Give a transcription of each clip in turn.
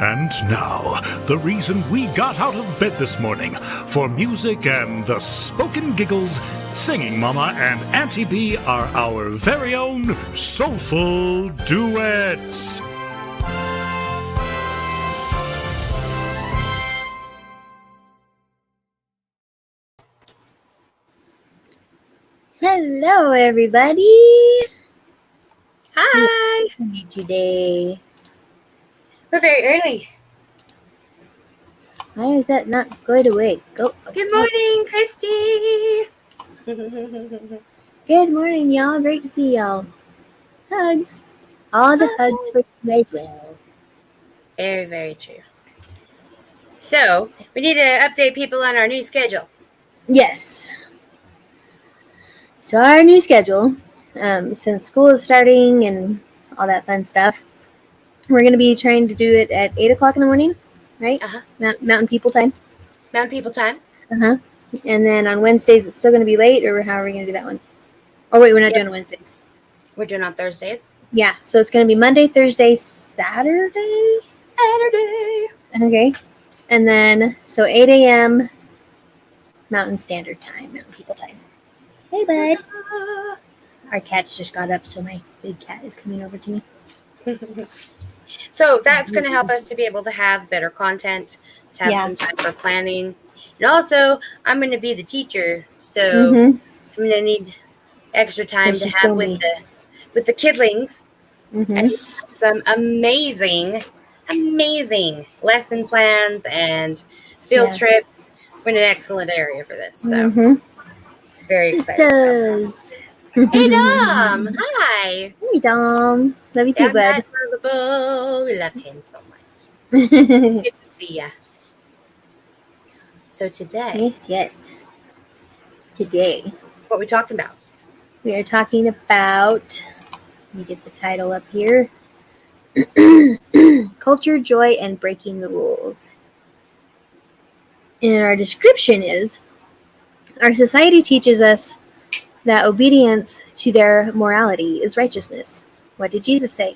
And now, the reason we got out of bed this morning. For music and the spoken giggles, SingingMama and AuntieB are our very own soulful duets. Hello, everybody. Hi. How are you today? We're very early. Why is that not going away? Go. Good morning, Christy. Good morning, y'all. Great to see y'all. Hugs. All the hugs for you as well. Very, very true. So, we need to update people on our new schedule. Yes. So our new schedule, since school is starting and all that fun stuff, we're going to be trying to do it at 8 o'clock in the morning, right? Uh-huh. Mountain People time. Mountain People time. Uh-huh. And then on Wednesdays, it's still going to be late, or how are we going to do that one? Oh, wait, we're not doing Wednesdays. We're doing on Thursdays. Yeah, so it's going to be Monday, Thursday, Saturday? Saturday. Okay. And then, so 8 a.m. Mountain Standard Time, Mountain People time. Hey, bud. Our cats just got up, so my big cat is coming over to me. So that's going to help us to be able to have better content, to have some time for planning. And also, I'm going to be the teacher, so I'm going to need extra time to have with the kidlings. And some amazing lesson plans and field trips. We're in an excellent area for this, so very excited. Hey, Dom. Hi. Hey, Dom. Love you too, bud. We love him so much. Good to see ya. So today. Yes. Today. What are we talking about? We are talking about, let me get the title up here. Culture, Joy, and Breaking the Rules. And our description is, our society teaches us that obedience to their morality is righteousness. What did Jesus say?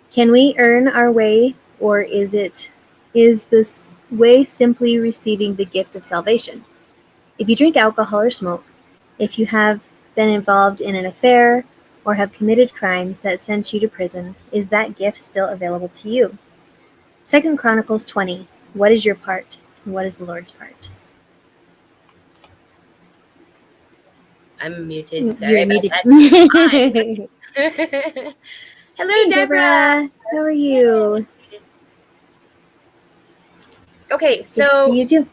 Can we earn our way, or is this way simply receiving the gift of salvation? If you drink alcohol or smoke, if you have been involved in an affair or have committed crimes that sent you to prison, is that gift still available to you? 2 Chronicles 20. What is your part, and what is the Lord's part? I'm muted. You're muted. Hello, Deborah. How are you? Okay, so good to see you too.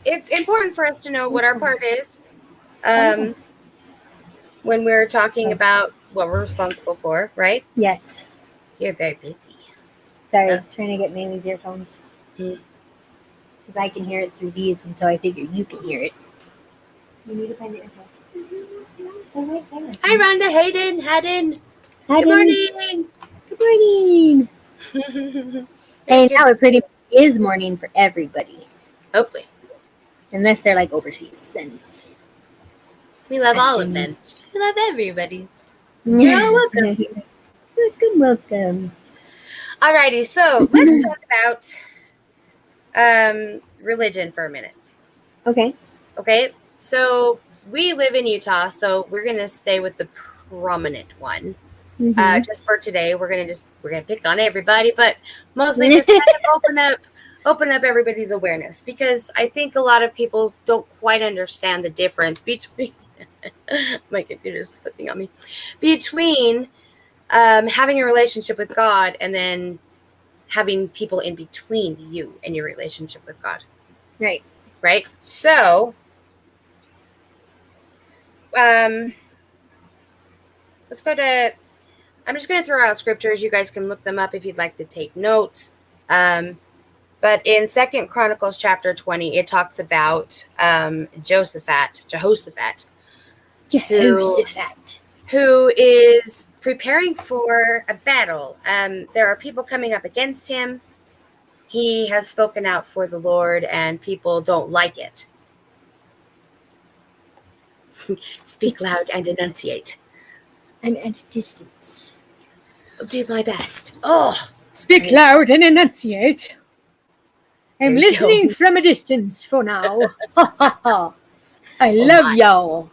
It's important for us to know what our part is when we're talking about what we're responsible for, right? Yes. You're very busy. Sorry, trying to get Maylee's earphones. Because I can hear it through these, and so I figure you can hear it. You need to find the earphones. Hi, Rhonda. Hayden. Haddon. Good morning. Good morning. Hey, now it pretty much is morning for everybody. Hopefully. Unless they're like overseas, then it's... We love all of them. We love everybody. You're all welcome. Welcome. Alrighty, so let's talk about religion for a minute. Okay. So we live in Utah, so we're gonna stay with the prominent one. Just for today, we're gonna pick on everybody, but mostly just kind of open up everybody's awareness, because I think a lot of people don't quite understand the difference between my computer's slipping on me, between having a relationship with God and then having people in between you and your relationship with God. Right. So let's go to, I'm just going to throw out scriptures. You guys can look them up if you'd like to take notes. But in 2 Chronicles chapter 20, it talks about Jehoshaphat, who is preparing for a battle. There are people coming up against him. He has spoken out for the Lord, and people don't like it. Speak loud and enunciate. I'm at a distance. I'll do my best. Oh, Speak loud and enunciate. I'm There you listening go. from a distance for now. Ha ha ha. I Oh love my. y'all.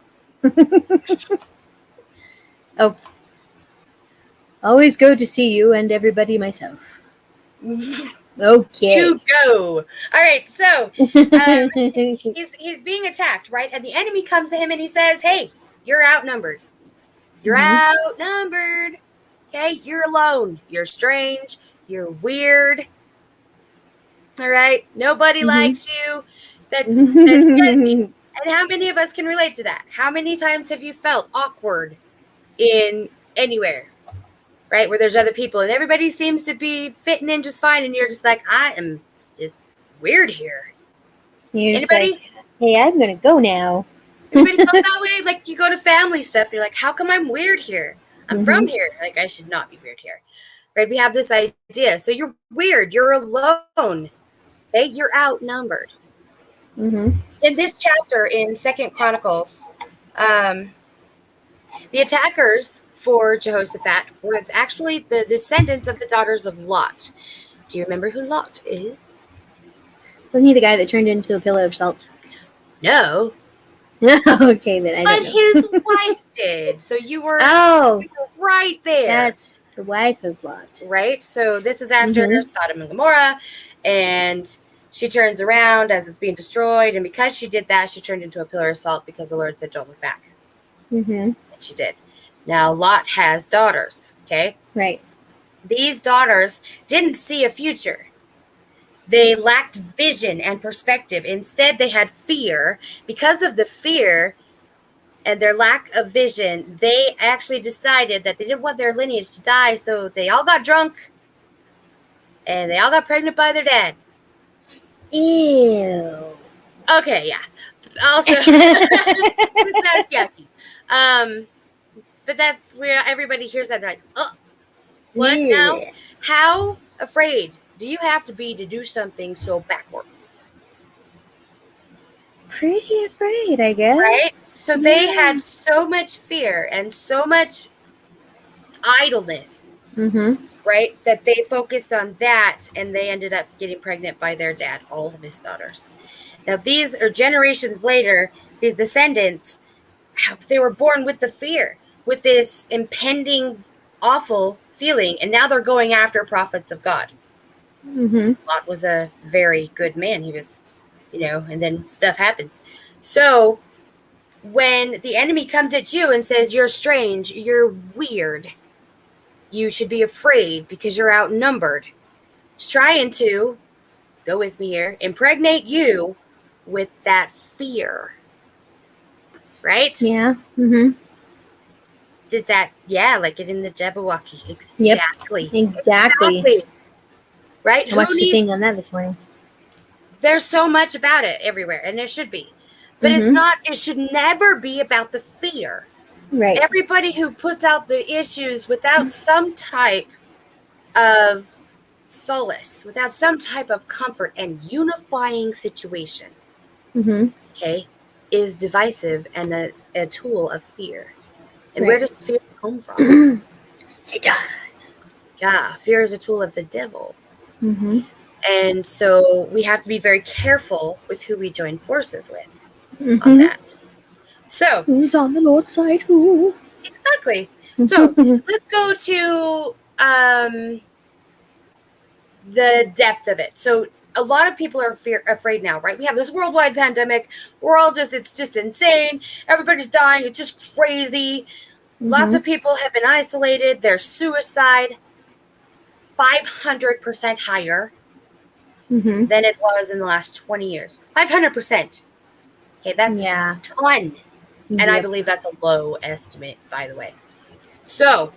Oh. Always go to see you and everybody myself. Okay. You go. All right, so he's being attacked, right? And the enemy comes to him and he says, "Hey, you're outnumbered. You're outnumbered. Okay, you're alone. You're strange. You're weird. All right, nobody likes you. That's the enemy." And how many of us can relate to that? How many times have you felt awkward in anywhere, right? Where there's other people and everybody seems to be fitting in just fine, and you're just like, I am just weird here. You're just Anybody? like, hey, I'm gonna go now. Anybody felt that way? Like you go to family stuff, and you're like, how come I'm weird here? I'm from here. Like I should not be weird here, right? We have this idea. So you're weird. You're alone. Okay, you're outnumbered. In this chapter in Second Chronicles, the attackers for Jehoshaphat were actually the descendants of the daughters of Lot. Do you remember who Lot is? Wasn't he the guy that turned into a pillar of salt? No. Okay, then I But don't know. his wife did. So you were right there. That's the wife of Lot. Right? So this is after Sodom and Gomorrah, and she turns around as it's being destroyed, and because she did that, she turned into a pillar of salt because the Lord said, don't look back. And she did. Now, Lot has daughters, okay? Right. These daughters didn't see a future. They lacked vision and perspective. Instead, they had fear. Because of the fear and their lack of vision, they actually decided that they didn't want their lineage to die, so they all got drunk, and they all got pregnant by their dad. Ew. Okay, yeah. Also, that's yucky. But that's where everybody hears that. They're like, oh, what now? How afraid do you have to be to do something so backwards? Pretty afraid, I guess. Right? So they had so much fear and so much idleness, right, that they focused on that, and they ended up getting pregnant by their dad, all of his daughters. Now, these are generations later, these descendants, they were born with the fear, with this impending, awful feeling, and now they're going after prophets of God. Lot was a very good man. He was, and then stuff happens. So when the enemy comes at you and says, you're strange, you're weird, you should be afraid because you're outnumbered, it's trying to, go with me here, impregnate you with that fear. Right? Yeah. Does that, like it in the Jabberwocky. Exactly. Yep. Exactly. Right? I watched a thing on that this morning. There's so much about it everywhere, and there should be. But it should never be about the fear. Right. Everybody who puts out the issues without some type of solace, without some type of comfort and unifying situation, okay, is divisive and a tool of fear. And where does fear come from? Satan. Yeah, fear is a tool of the devil. And so we have to be very careful with who we join forces with on that. So who's on the Lord's side? Who? Exactly. So let's go to the depth of it. So a lot of people are afraid now, right? We have this worldwide pandemic. We're all it's just insane. Everybody's dying. It's just crazy. Lots of people have been isolated. There's suicide 500% higher than it was in the last 20 years. 500%. Okay, that's a ton. And I believe that's a low estimate, by the way. So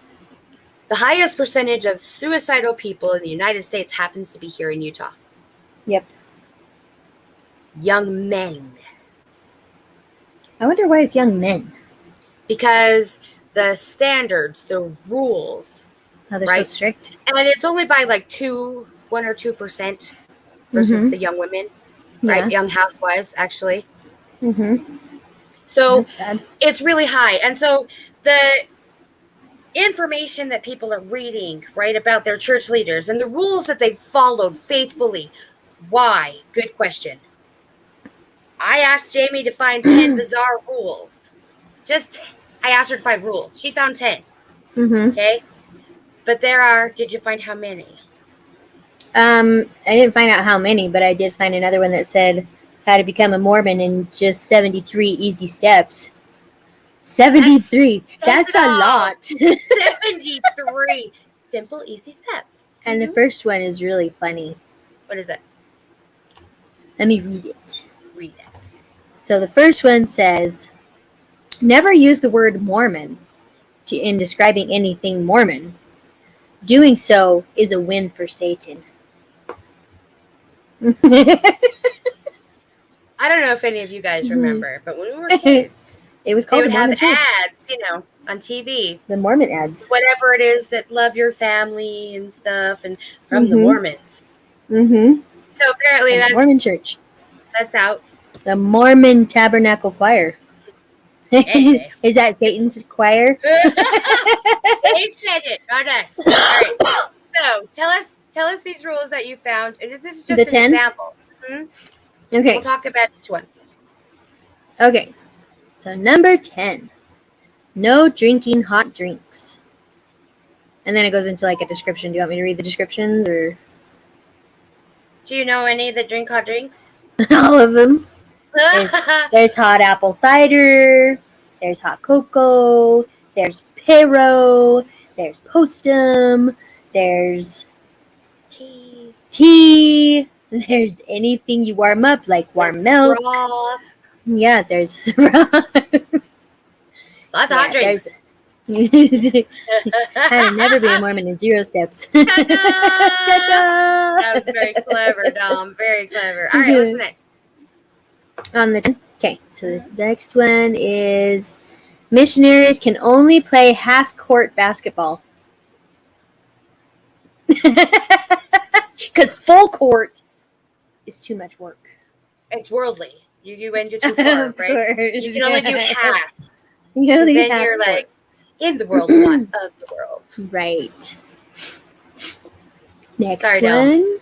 the highest percentage of suicidal people in the United States happens to be here in Utah. Yep. Young men. I wonder why it's young men. Because the standards, the rules. Oh, they're so strict. And it's only by 1 or 2% versus the young women, right? Young housewives, actually. So that's sad. It's really high. And so information that people are reading, right, about their church leaders and the rules that they've followed faithfully. Why? Good question. I asked Jamie to find 10 bizarre rules. I asked her to find rules. She found 10. Mm-hmm. Okay? But did you find how many? I didn't find out how many, but I did find another one that said how to become a Mormon in just 73 easy steps. 73. That's a lot. 73 simple, easy steps. And the first one is really funny. What is it? Let me read it. Read it. So the first one says, never use the word Mormon in describing anything Mormon. Doing so is a win for Satan. I don't know if any of you guys remember, but when we were kids, it was they called would the Mormon have Church. ads, on TV. The Mormon ads. Whatever it is that love your family and stuff, and from the Mormons. Mm-hmm. So apparently the Mormon Church. That's out. The Mormon Tabernacle Choir. Anyway. Is that Satan's choir? They said it, not us. All right. So tell us these rules that you found, and this is just The an 10? example. Okay. We'll talk about each one. Okay. So number 10, no drinking hot drinks. And then it goes into like a description. Do you want me to read the descriptions or? Do you know any that drink hot drinks? All of them. There's hot apple cider. There's hot cocoa. There's Pero. There's Postum. There's tea. There's anything you warm up, like warm milk. Broth. Yeah, there's lots of hot drinks. How to never be a Mormon in 0 steps. Ta-da! That was very clever, Dom. Very clever. All right, what's next? On the 10th. Okay, so the next one is missionaries can only play half-court basketball. Because full court is too much work. It's worldly. You went too far, right? You can only do half. Then you're like in the world, not of the world. Right. Next Sorry, one. no.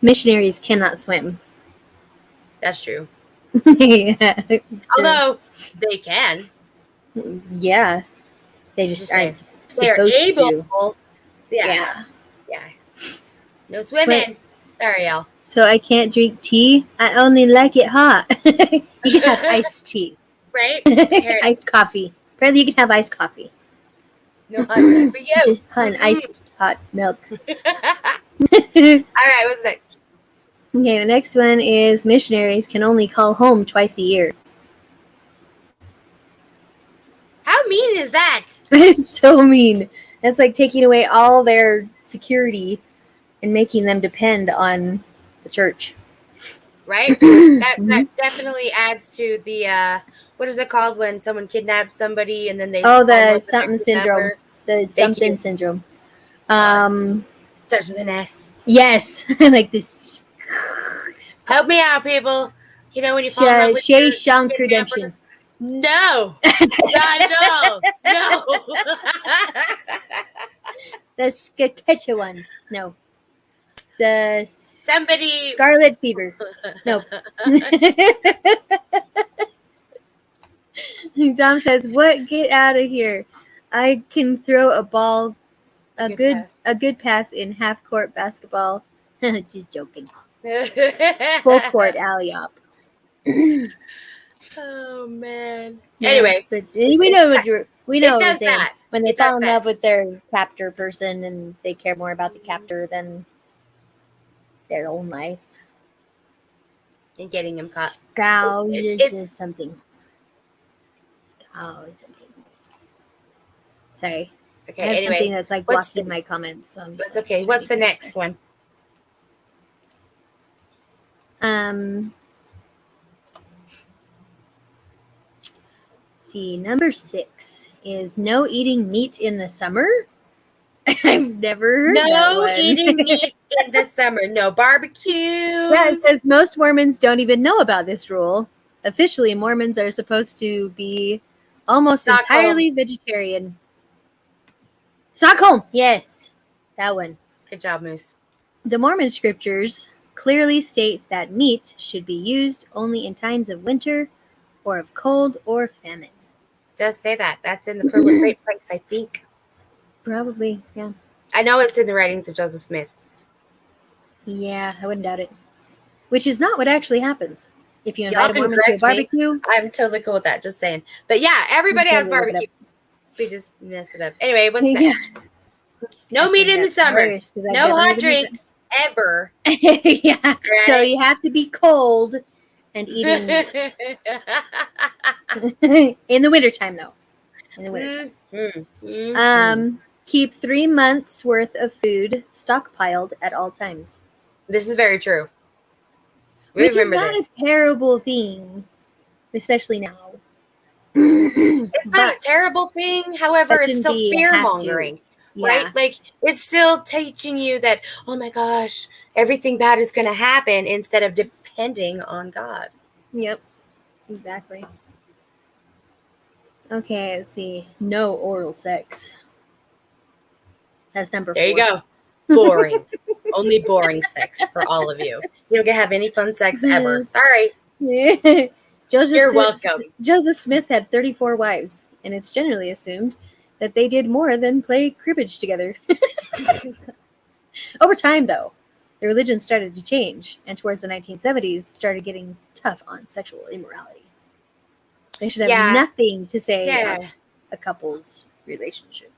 Missionaries cannot swim. That's true. Yeah, although they can. Yeah. They just aren't they're supposed able. to. Yeah. No swimming. Sorry, y'all. So I can't drink tea. I only like it hot. You can have iced tea. Right? Iced coffee. Apparently you can have iced coffee. No hot tea for you. Just iced hot milk. All right, what's next? Okay, the next one is missionaries can only call home twice a year. How mean is that? It's so mean. That's like taking away all their security and making them depend on the church. Right? That definitely adds to the what is it called when someone kidnaps somebody and then they the something syndrome. The something syndrome. Starts with an S. Yes. Like this. Help me out, people. When you fall in love with Shay Shank Redemption. No. God, no. The Sketcha one. No. The Scarlet Fever. Nope. Dom says, "What? Get out of here! I can throw a ball, a good pass in half court basketball." Just joking. Full court alley-oop. Oh man. Yeah, anyway, but we know what we're saying. That. When they fall in love with their captor person and they care more about the captor than their own life. And getting him caught. It's something. Sorry. Okay, I have anyway. something that's like blocking my comments. So that's okay. What's the next one? See, number 6 is no eating meat in the summer. I've never heard that one. Eating meat in the summer. No barbecues. Yeah, it says most Mormons don't even know about this rule. Officially, Mormons are supposed to be almost Stockholm. entirely vegetarian. Stockholm, yes, that one. Good job, Moose. The Mormon scriptures clearly state that meat should be used only in times of winter or of cold or famine. Does say that. That's in the Pearl of Great Price, I think. Probably, yeah. I know it's in the writings of Joseph Smith. Yeah, I wouldn't doubt it. Which is not what actually happens. If you Y'all invite a can Mormon to a correct me. barbecue, I'm totally cool with that. Just saying. But yeah, everybody has totally look it up. barbecue. We just mess it up. Anyway, what's next? No meat in the summer. No hot drinks ever. Yeah. Right? So you have to be cold and eating in the wintertime, though. In the wintertime. Keep 3 months worth of food stockpiled at all times. This is very true. Which is not a terrible thing, especially now. It's not a terrible thing. However, it's still fear-mongering. Yeah. Right? Like, it's still teaching you that, oh my gosh, everything bad is going to happen instead of depending on God. Yep. Exactly. Okay, let's see. No oral sex. That's number 4. There you go. Boring. Only boring sex for all of you. You don't get to have any fun sex ever. Sorry. You're welcome. Joseph Smith had 34 wives, and it's generally assumed that they did more than play cribbage together. Over time, though, the religion started to change, and towards the 1970s started getting tough on sexual immorality. They should have nothing to say about a couple's relationship.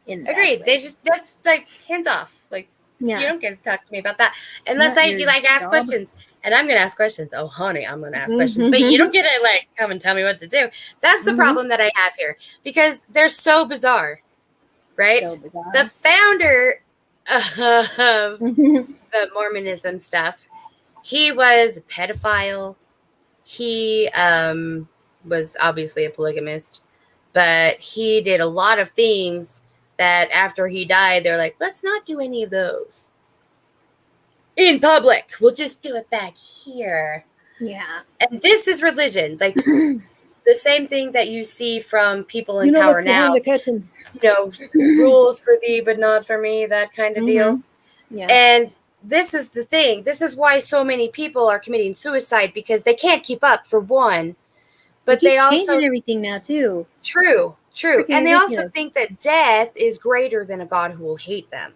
Agreed. That's like hands off. Like, you don't get to talk to me about that unless I do like ask questions. And I'm going to ask questions. Oh, honey, I'm going to ask questions. But you don't get to like come and tell me what to do. That's the problem that I have here because they're so bizarre, right? So bizarre. The founder of the Mormonism stuff, he was a pedophile. He was obviously a polygamist, but he did a lot of things that after he died, they're like, let's not do any of those in public. We'll just do it back here. Yeah. And this is religion. Like the same thing that you see from people in power now. Rules for thee, but not for me, that kind of deal. Yeah. And this is the thing. This is why so many people are committing suicide because they can't keep up, for one. But they also changing everything now, too. True. Freaking And they ridiculous. also think that death is greater than a God who will hate them.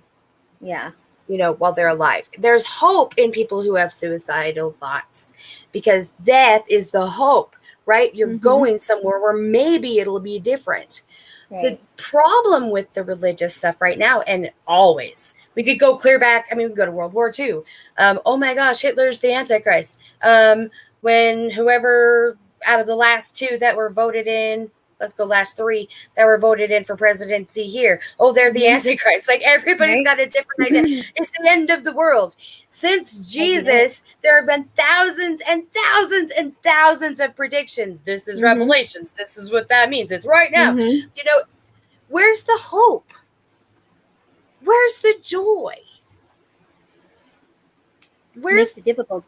Yeah. While they're alive. There's hope in people who have suicidal thoughts because death is the hope, right? You're going somewhere where maybe it'll be different. Right. The problem with the religious stuff right now, and always, we could go clear back. I mean, we could go to World War II. Oh my gosh, Hitler's the Antichrist. When whoever out of the last 2 that were voted in, let's go last 3 that were voted in for presidency here. Oh, they're the Antichrist. Like everybody's got a different idea. It's the end of the world. Since Jesus, there have been thousands and thousands and thousands of predictions. This is Revelations. This is what that means. It's right now. Where's the hope? Where's the joy? Makes it difficult.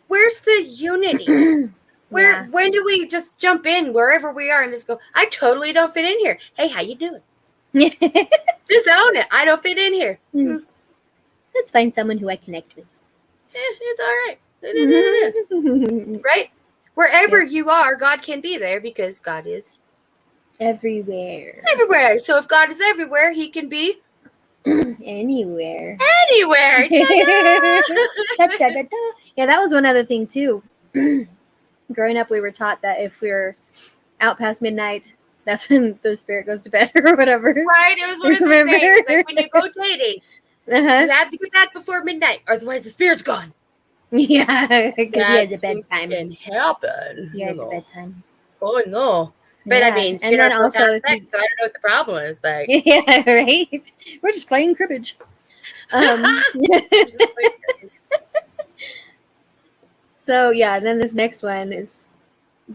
Where's the unity? When do we just jump in wherever we are and just go, I totally don't fit in here. Hey, how you doing? Just own it. I don't fit in here. Let's find someone who I connect with. It's all right. Right? Wherever you are, God can be there because God is everywhere. Everywhere. So if God is everywhere, he can be anywhere. Anywhere. Yeah, that was one other thing too. Growing up, we were taught that if we're out past midnight, that's when the spirit goes to bed or whatever. Right? It was one of the things. Like when you go dating, you have to get back before midnight, otherwise the spirit's gone. Yeah, because he has a bedtime. Can happen. He has a bedtime. Oh no! But I mean, and then also, so I don't know what the problem is. Like, yeah, right. We're just playing cribbage. So yeah, and then this next one is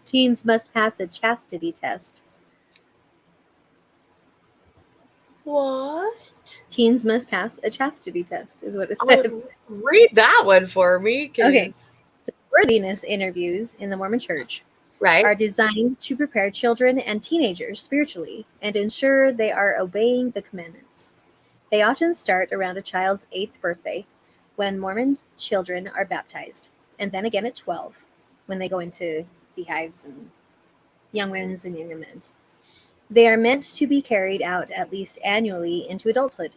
teens must pass a chastity test. What? Teens must pass a chastity test is what it says. Read that one for me. Okay. So worthiness interviews in the Mormon Church Right. are designed to prepare children and teenagers spiritually and ensure they are obeying the commandments. They often start around a child's 8th birthday, when Mormon children are baptized, and then again at 12, when they go into beehives and young women's and young men's. They are meant to be carried out at least annually into adulthood.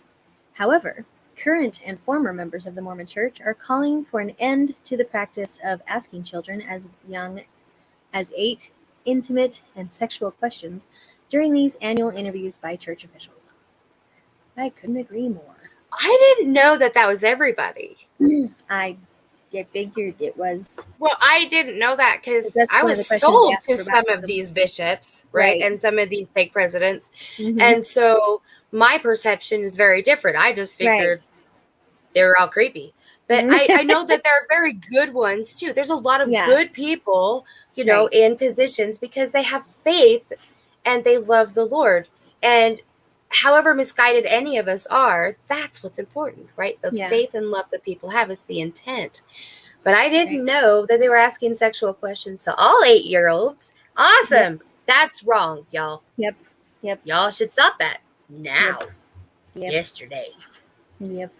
However, current and former members of the Mormon Church are calling for an end to the practice of asking children as young as 8 intimate and sexual questions during these annual interviews by church officials. I couldn't agree more. I didn't know that was everybody. I figured it was. Well, I didn't know that because That's I one of the was questions sold asked to for some of baptism. these bishops, right? Right. And some of these fake presidents. Mhm. And so my perception is very different. I just figured they were all creepy. But I know that there are very good ones too. There's a lot of good people, you know, in positions because they have faith and they love the Lord. And however misguided any of us are, that's what's important, right? The faith and love that people have. It's the intent. But I didn't know that they were asking sexual questions to all 8-year-olds. Awesome. Yep. That's wrong, y'all. Yep. Y'all should stop that now. Yep. Yesterday. Yep.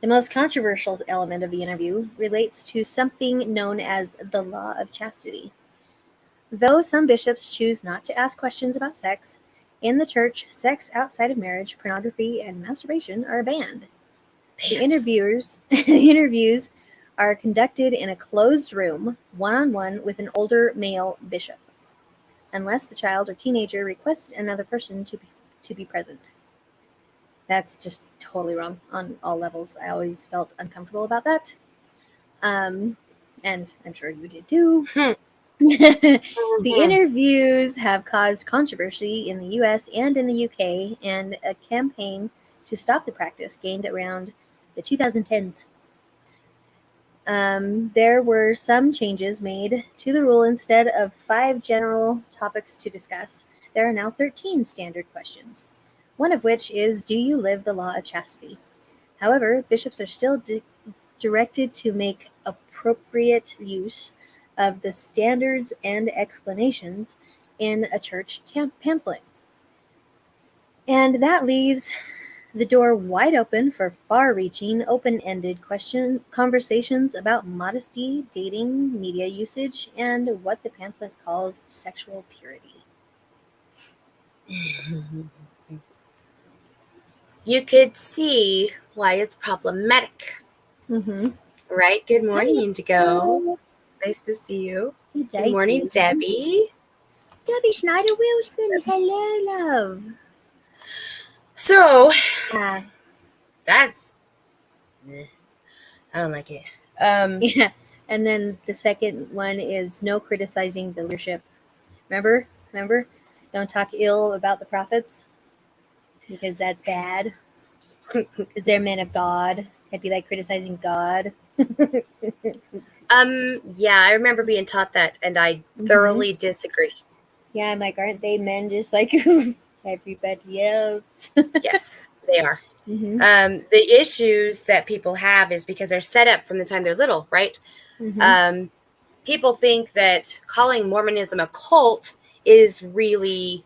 The most controversial element of the interview relates to something known as the law of chastity. Though some bishops choose not to ask questions about sex, in the church, sex outside of marriage, pornography, and masturbation are banned. The interviews are conducted in a closed room, one-on-one with an older male bishop, unless the child or teenager requests another person to be present. That's just totally wrong on all levels. I always felt uncomfortable about that. And I'm sure you did too. The interviews have caused controversy in the US and in the UK, and a campaign to stop the practice gained around the 2010s. There were some changes made to the rule. Instead of 5 general topics to discuss, there are now 13 standard questions, one of which is, do you live the law of chastity? However, bishops are still directed to make appropriate use of the standards and explanations in a church pamphlet. And that leaves the door wide open for far-reaching, open-ended conversations about modesty, dating, media usage, and what the pamphlet calls sexual purity. You could see why it's problematic. Mm-hmm. Right? Good morning, Hello. Indigo. Nice to see you. Good morning, too. Debbie. Debbie Schneider-Wilson. Hello, love. So, Yeah. that's... I don't like it. Yeah. And then the second one is no criticizing the leadership. Remember? Don't talk ill about the prophets, because that's bad. Because they're men of God. I'd be like criticizing God. Yeah, I remember being taught that, and I thoroughly disagree. Yeah, I'm like, aren't they men just like everybody else? Yes, they are. The issues that people have is because they're set up from the time they're little, right? People think that calling Mormonism a cult is really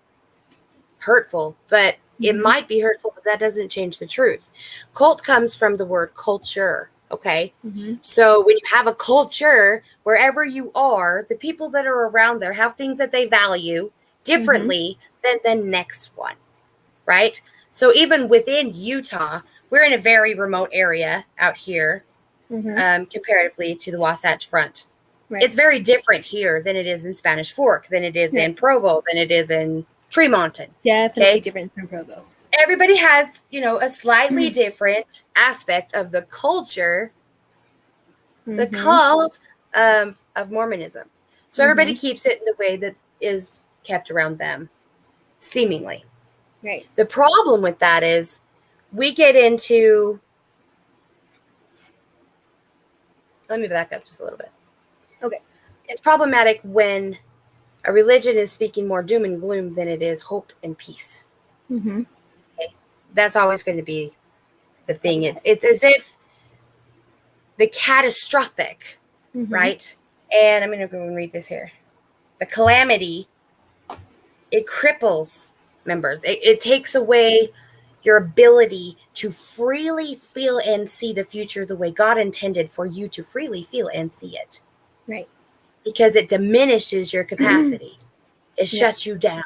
hurtful, but it might be hurtful, but that doesn't change the truth. Cult comes from the word culture. Okay. So when you have a culture, wherever you are, the people that are around there have things that they value differently than the next one. Right. So even within Utah, we're in a very remote area out here, comparatively to the Wasatch Front. Right. It's very different here than it is in Spanish Fork, than it is in Provo, than it is in Tremonton. Definitely different from Provo. Everybody has, a slightly different aspect of the culture, the cult of Mormonism. So everybody keeps it in the way that is kept around them, seemingly. Right. The problem with that is we get into... Let me back up just a little bit. Okay. It's problematic when a religion is speaking more doom and gloom than it is hope and peace. Okay? That's always going to be the thing. It's as if the catastrophic, right? And I'm going to go and read this here. the calamity, it cripples members. It takes away your ability to freely feel and see the future the way God intended for you to freely feel and see it. Right. Because it diminishes your capacity. It shuts you down.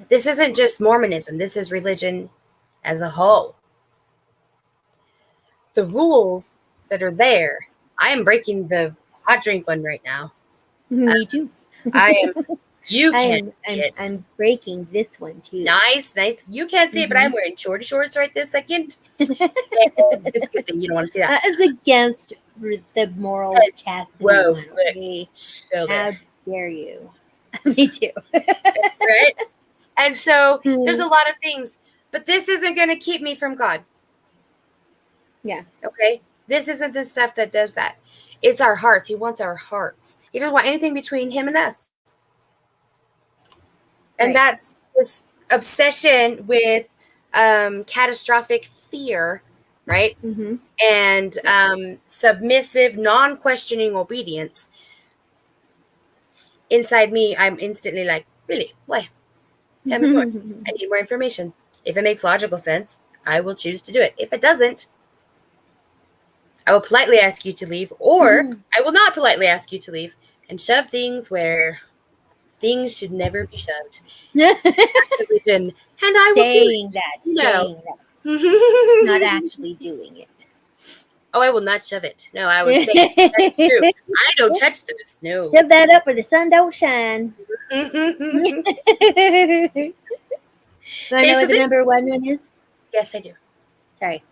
This isn't just Mormonism. This is religion as a whole. The rules that are there, I am breaking the hot drink one right now. Me too. I am. You can't see it. I'm breaking this one too. Nice. You can't see it, but I'm wearing shorty shorts right this second. It's a good thing you don't want to see that. That is against the moral chastity. Whoa, Okay? so how dare you? Me too. Right? And so there's a lot of things, but this isn't going to keep me from God. Yeah. Okay? This isn't the stuff that does that. It's our hearts. He wants our hearts. He doesn't want anything between him and us. And that's this obsession with catastrophic fear, right? Mm-hmm. And submissive, non-questioning obedience. Inside me, I'm instantly like, really? Why? Tell me more. I need more information. If it makes logical sense, I will choose to do it. If it doesn't, I will politely ask you to leave, or I will not politely ask you to leave and shove things where things should never be shoved. Religion, and I will saying that. Not actually doing it. Oh, I will not shove it. No, I was saying that's true. I don't touch those. No. Shove that up where the sun don't shine. Want to know what the number one is? Yes, I do. Sorry.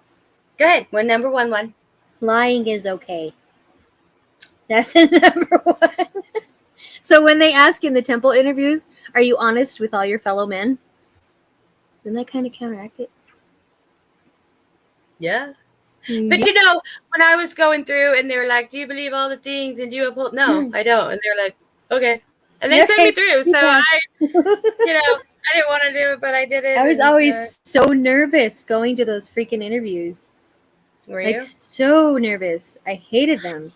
Go ahead. Number one. Lying is okay. That's the number one. So when they ask in the temple interviews, are you honest with all your fellow men? Doesn't that kind of counteract it? Yeah. But you know, when I was going through and they were like, do you believe all the things and do you uphold? No, I don't. And they're like, okay. And they sent me through. So I didn't want to do it, but I did it. I was always so nervous going to those freaking interviews. Were you? So nervous. I hated them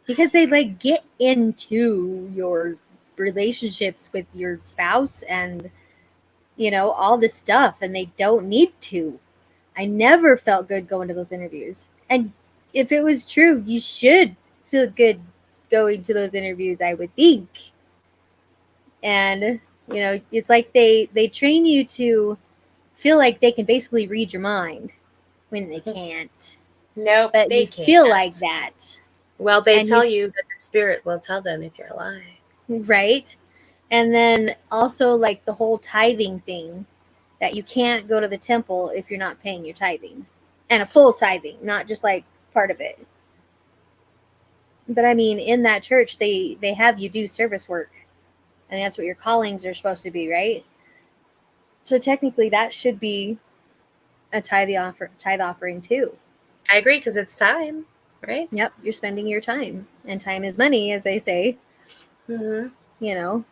because they get into your relationships with your spouse and, all this stuff, and they don't need to. I never felt good going to those interviews. And if it was true, you should feel good going to those interviews, I would think. And, it's like they train you to feel like they can basically read your mind when they can't. No, but they you can't. Feel like that. Well, they tell you that the spirit will tell them if you're lying. Right. And then also the whole tithing thing, that you can't go to the temple if you're not paying your tithing, and a full tithing, not just part of it. But I mean, in that church, they have you do service work, and that's what your callings are supposed to be, right? So technically that should be a tithe offering too. I agree, because it's time, right? Yep. You're spending your time, and time is money, as they say. Mm-hmm.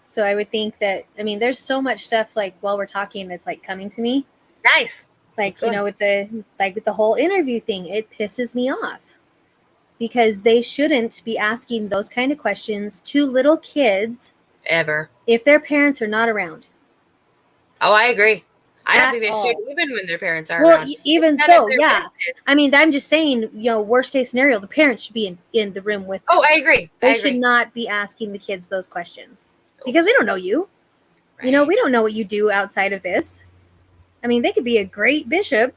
So I would think that, there's so much stuff while we're talking that's coming to me. Nice. With the whole interview thing, it pisses me off because they shouldn't be asking those kind of questions to little kids ever if their parents are not around. Oh, I agree. I don't think they should, even when their parents are around. Even so, yeah. Business. I'm just saying, worst case scenario, the parents should be in the room with them. Oh, I agree. They should not be asking the kids those questions because we don't know you. Right. We don't know what you do outside of this. They could be a great bishop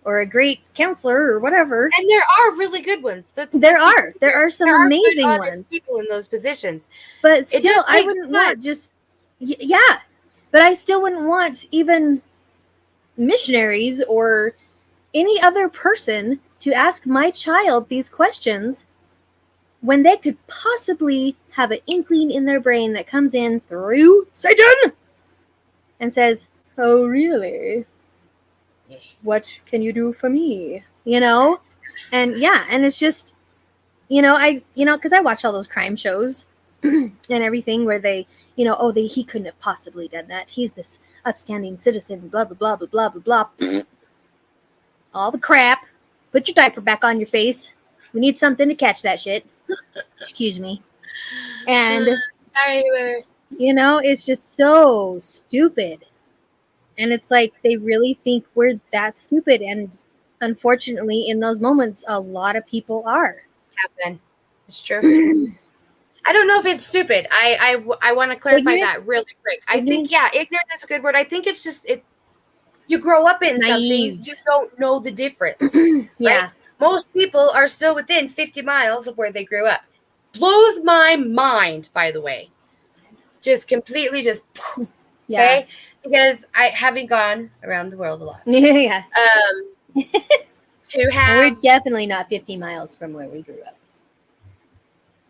or a great counselor or whatever. And there are really good ones. There are some amazing ones. People in those positions. But still, I wouldn't want just, yeah. But I still wouldn't want even missionaries or any other person to ask my child these questions when they could possibly have an inkling in their brain that comes in through Satan and says, oh, really? What can you do for me? And yeah, and it's just, because I watch all those crime shows and everything where they, he couldn't have possibly done that. He's this upstanding citizen, blah, blah, blah, blah, blah, blah, blah. All the crap. Put your diaper back on your face. We need something to catch that shit. Excuse me. And, Sorry, it's just so stupid. And it's like they really think we're that stupid. And unfortunately, in those moments, a lot of people are. happen. It's true. I don't know if it's stupid. I want to clarify that really quick. I think, ignorant is a good word. I think it's just you grow up in Naive. something, you don't know the difference. Yeah. Right? Most people are still within 50 miles of where they grew up. Blows my mind, by the way. Just completely okay? Because I having gone around the world a lot. Yeah. To have, we're definitely not 50 miles from where we grew up.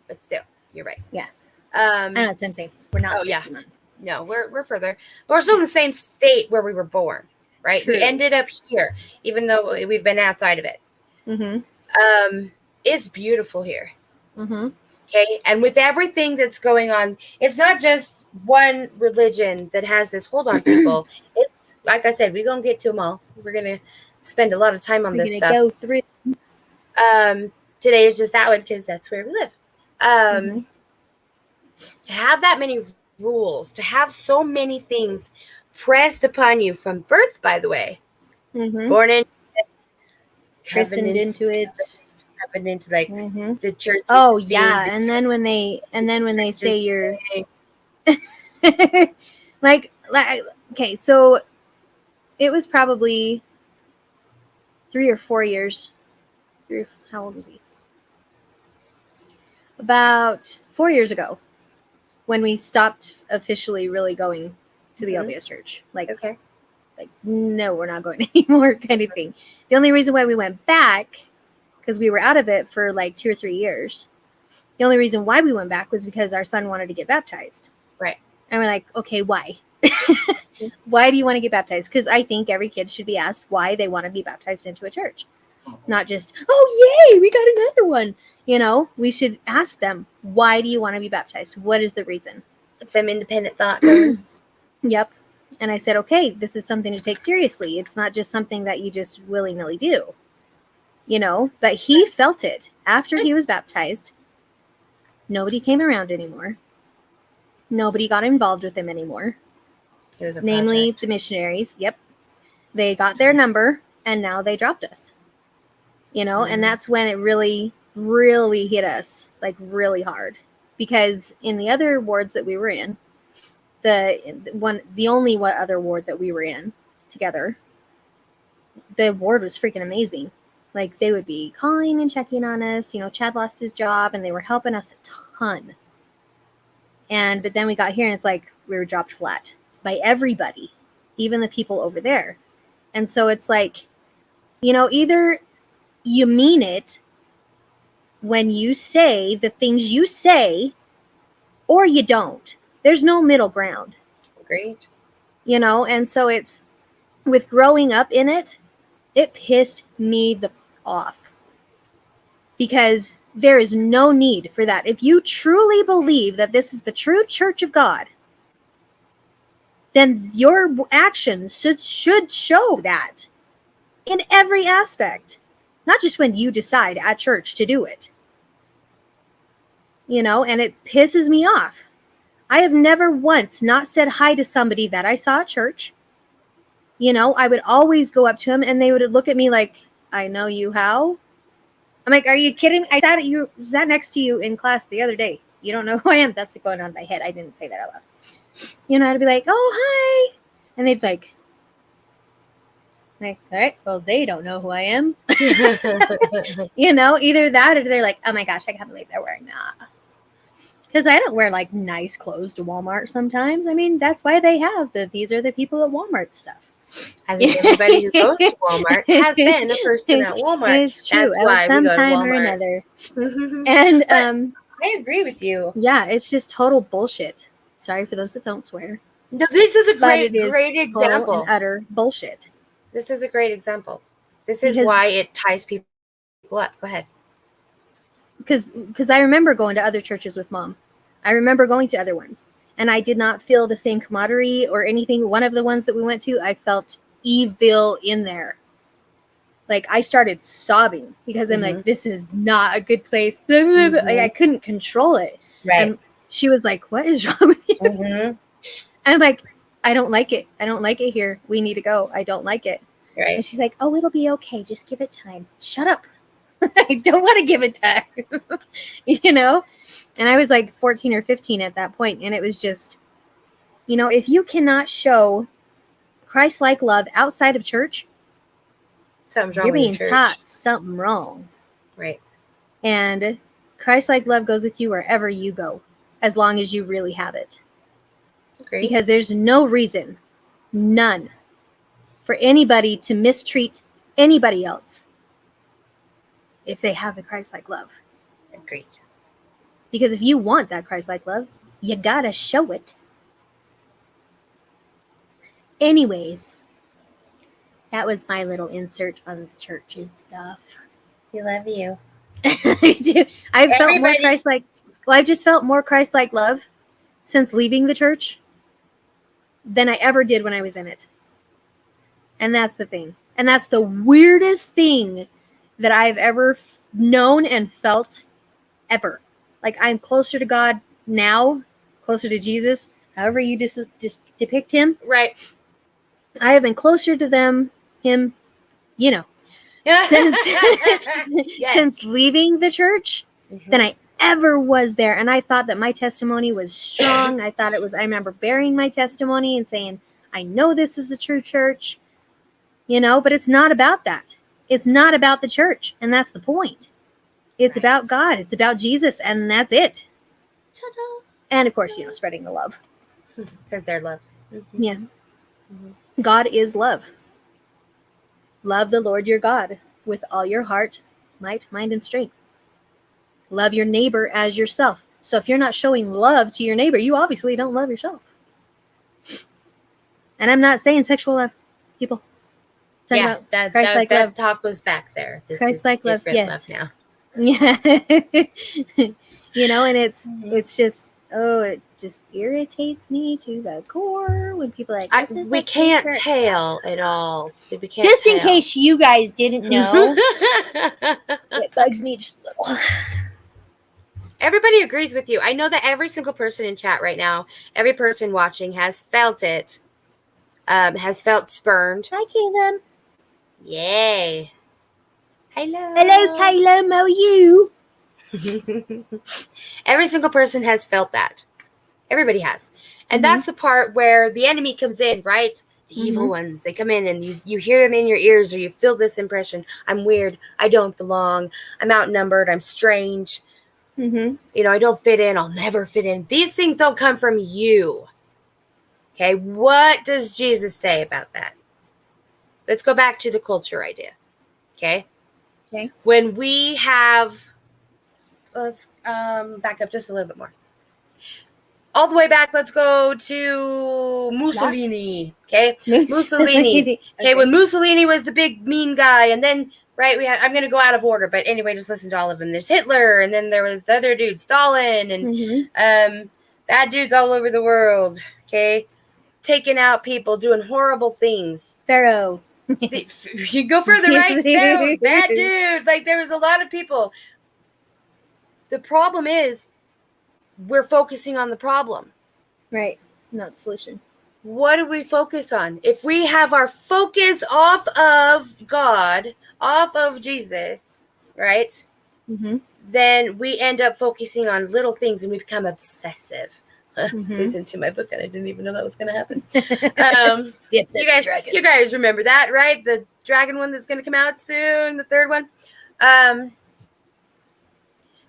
But still, you're right. Yeah. I know what I'm saying. We're not 50 miles. No, we're further. But we're still in the same state where we were born, right? True. We ended up here, even though we've been outside of it. Mm-hmm. It's beautiful here. Mm-hmm. Okay, and with everything that's going on, it's not just one religion that has this hold on people. It's like I said, we're gonna get to them all. We're gonna spend a lot of time on this stuff. Go through. Today is just that one because that's where we live. To have that many rules, to have so many things pressed upon you from birth, by the way, born in, christened into it. Covenant, like the church. Oh yeah, and then when they say you're like okay, so it was probably 3 or 4 years. How old was he? About 4 years ago, when we stopped officially really going to the LDS church. Like no, we're not going anymore, kind of thing. The only reason why we went back, because we were out of it for like 2 or 3 years. The only reason why we went back was because our son wanted to get baptized. Right. And we're like, okay, why? Why do you want to get baptized? Because I think every kid should be asked why they want to be baptized into a church. Not just, oh, yay, we got another one. We should ask them, why do you want to be baptized? What is the reason? Get them independent thought going. Yep. And I said, okay, this is something to take seriously. It's not just something that you just willy-nilly do. But he felt it after he was baptized. Nobody came around anymore. Nobody got involved with him anymore. Namely, the missionaries. Yep. They got their number and now they dropped us. And that's when it really, really hit us, like really hard. Because in the other wards that we were in, the only other ward that we were in together, the ward was freaking amazing. Like, they would be calling and checking on us. Chad lost his job, and they were helping us a ton. But then we got here, and it's like we were dropped flat by everybody, even the people over there. And so it's like, either you mean it when you say the things you say, or you don't. There's no middle ground. Agreed. And so it's, with growing up in it, it pissed me off, because there is no need for that. If you truly believe that this is the true church of God, then your actions should show that in every aspect, not just when you decide at church to do it. And it pisses me off. I have never once not said hi to somebody that I saw at church. I would always go up to them, and they would look at me like, I know you how? I'm like, are you kidding? I sat next to you in class the other day. You don't know who I am? That's going on in my head. I didn't say that out loud. I'd be like, oh, hi. And they'd be like, all right, well, they don't know who I am. Either that, or they're like, oh my gosh, I can't believe they're wearing that. Because I don't wear like nice clothes to Walmart sometimes. I mean, that's why they have these are the people at Walmart stuff. I think everybody who goes to Walmart has been a person at Walmart. It's true. That's why some we go to time Walmart. or another. And I agree with you. Yeah, it's just total bullshit. Sorry for those that don't swear. No, this is a great total example. And utter bullshit. This is a great example. This is why it ties people up. Go ahead. Because I remember going to other churches with Mom. I remember going to other ones. And I did not feel the same camaraderie or anything. One of the ones that we went to, I felt evil in there. Like, I started sobbing because I'm like, this is not a good place. Like, I couldn't control it. Right. And she was like, what is wrong with you? Mm-hmm. I'm like, I don't like it. I don't like it here. We need to go. I don't like it. Right. And she's like, oh, it'll be okay. Just give it time. Shut up. I don't want to give it time. You know? And I was like 14 or 15 at that point. And it was just, you know, if you cannot show Christ-like love outside of church, Something's wrong you're with being the church. taught something wrong. Right. And Christ-like love goes with you wherever you go, as long as you really have it. Agreed. Because there's no reason, none, for anybody to mistreat anybody else if they have the Christ-like love. Agreed. Because if you want that Christ-like love, you gotta show it. Anyways, that was my little insert on the church and stuff. We love you. I do. I felt more Everybody- Christ-like. Well, I just felt more Christ-like love since leaving the church than I ever did when I was in it. And that's the thing. And that's the weirdest thing that I've ever known and felt ever. Like, I'm closer to God now, closer to Jesus, however you just depict him. Right. I have been closer to him, you know, since Yes. since leaving the church than I ever was there. And I thought that my testimony was strong. I remember bearing my testimony and saying, I know this is the true church, you know, but it's not about that. It's not about the church. And that's the point. It's Right. about God. It's about Jesus. And that's it. Ta-da. And of course, you know, spreading the love. Because they're love. Mm-hmm. Yeah. God is love. Love the Lord your God with all your heart, might, mind, and strength. Love your neighbor as yourself. So if you're not showing love to your neighbor, you obviously don't love yourself. And I'm not saying sexual love, people. Talking Yeah, about that Christ-like love. talk was back there. This Christ-like is love, different yes. love now. Yeah. You know, and it's just, it just irritates me to the core when people are like, this is We a true can't church. tell at all. We can't Just in tell. case you guys didn't know, it bugs me just a little. Everybody agrees with you. I know that every single person in chat right now, every person watching has felt it, has felt spurned. Hi, Caleb. Yay. Hello. Hello, Caleb. How are you? Every single person has felt that. Everybody has. And Mhm. that's the part where the enemy comes in, right? The evil ones. They come in and you hear them in your ears, or you feel this impression. I'm weird. I don't belong. I'm outnumbered. I'm strange. Mm-hmm. You know, I don't fit in. I'll never fit in. These things don't come from you. Okay, what does Jesus say about that? Let's go back to the culture idea. Okay? Okay. When we have, let's back up just a little bit more. All the way back, let's go to Mussolini. Okay? Mussolini. Okay, when Mussolini was the big mean guy, and then, right, I'm going to go out of order, but anyway, just listen to all of them. There's Hitler, and then there was the other dude, Stalin, and bad dudes all over the world. Okay? Taking out people, doing horrible things. Pharaoh. You go further, right? Pharaoh, bad dude. Like, there was a lot of people. The problem is, we're focusing on the problem. Right. Not the solution. What do we focus on? If we have our focus off of God, off of Jesus, right? Mm-hmm. Then we end up focusing on little things and we become obsessive. Fits into my book, and I didn't even know that was going to happen. You guys remember that, right? The dragon one that's going to come out soon, the third one.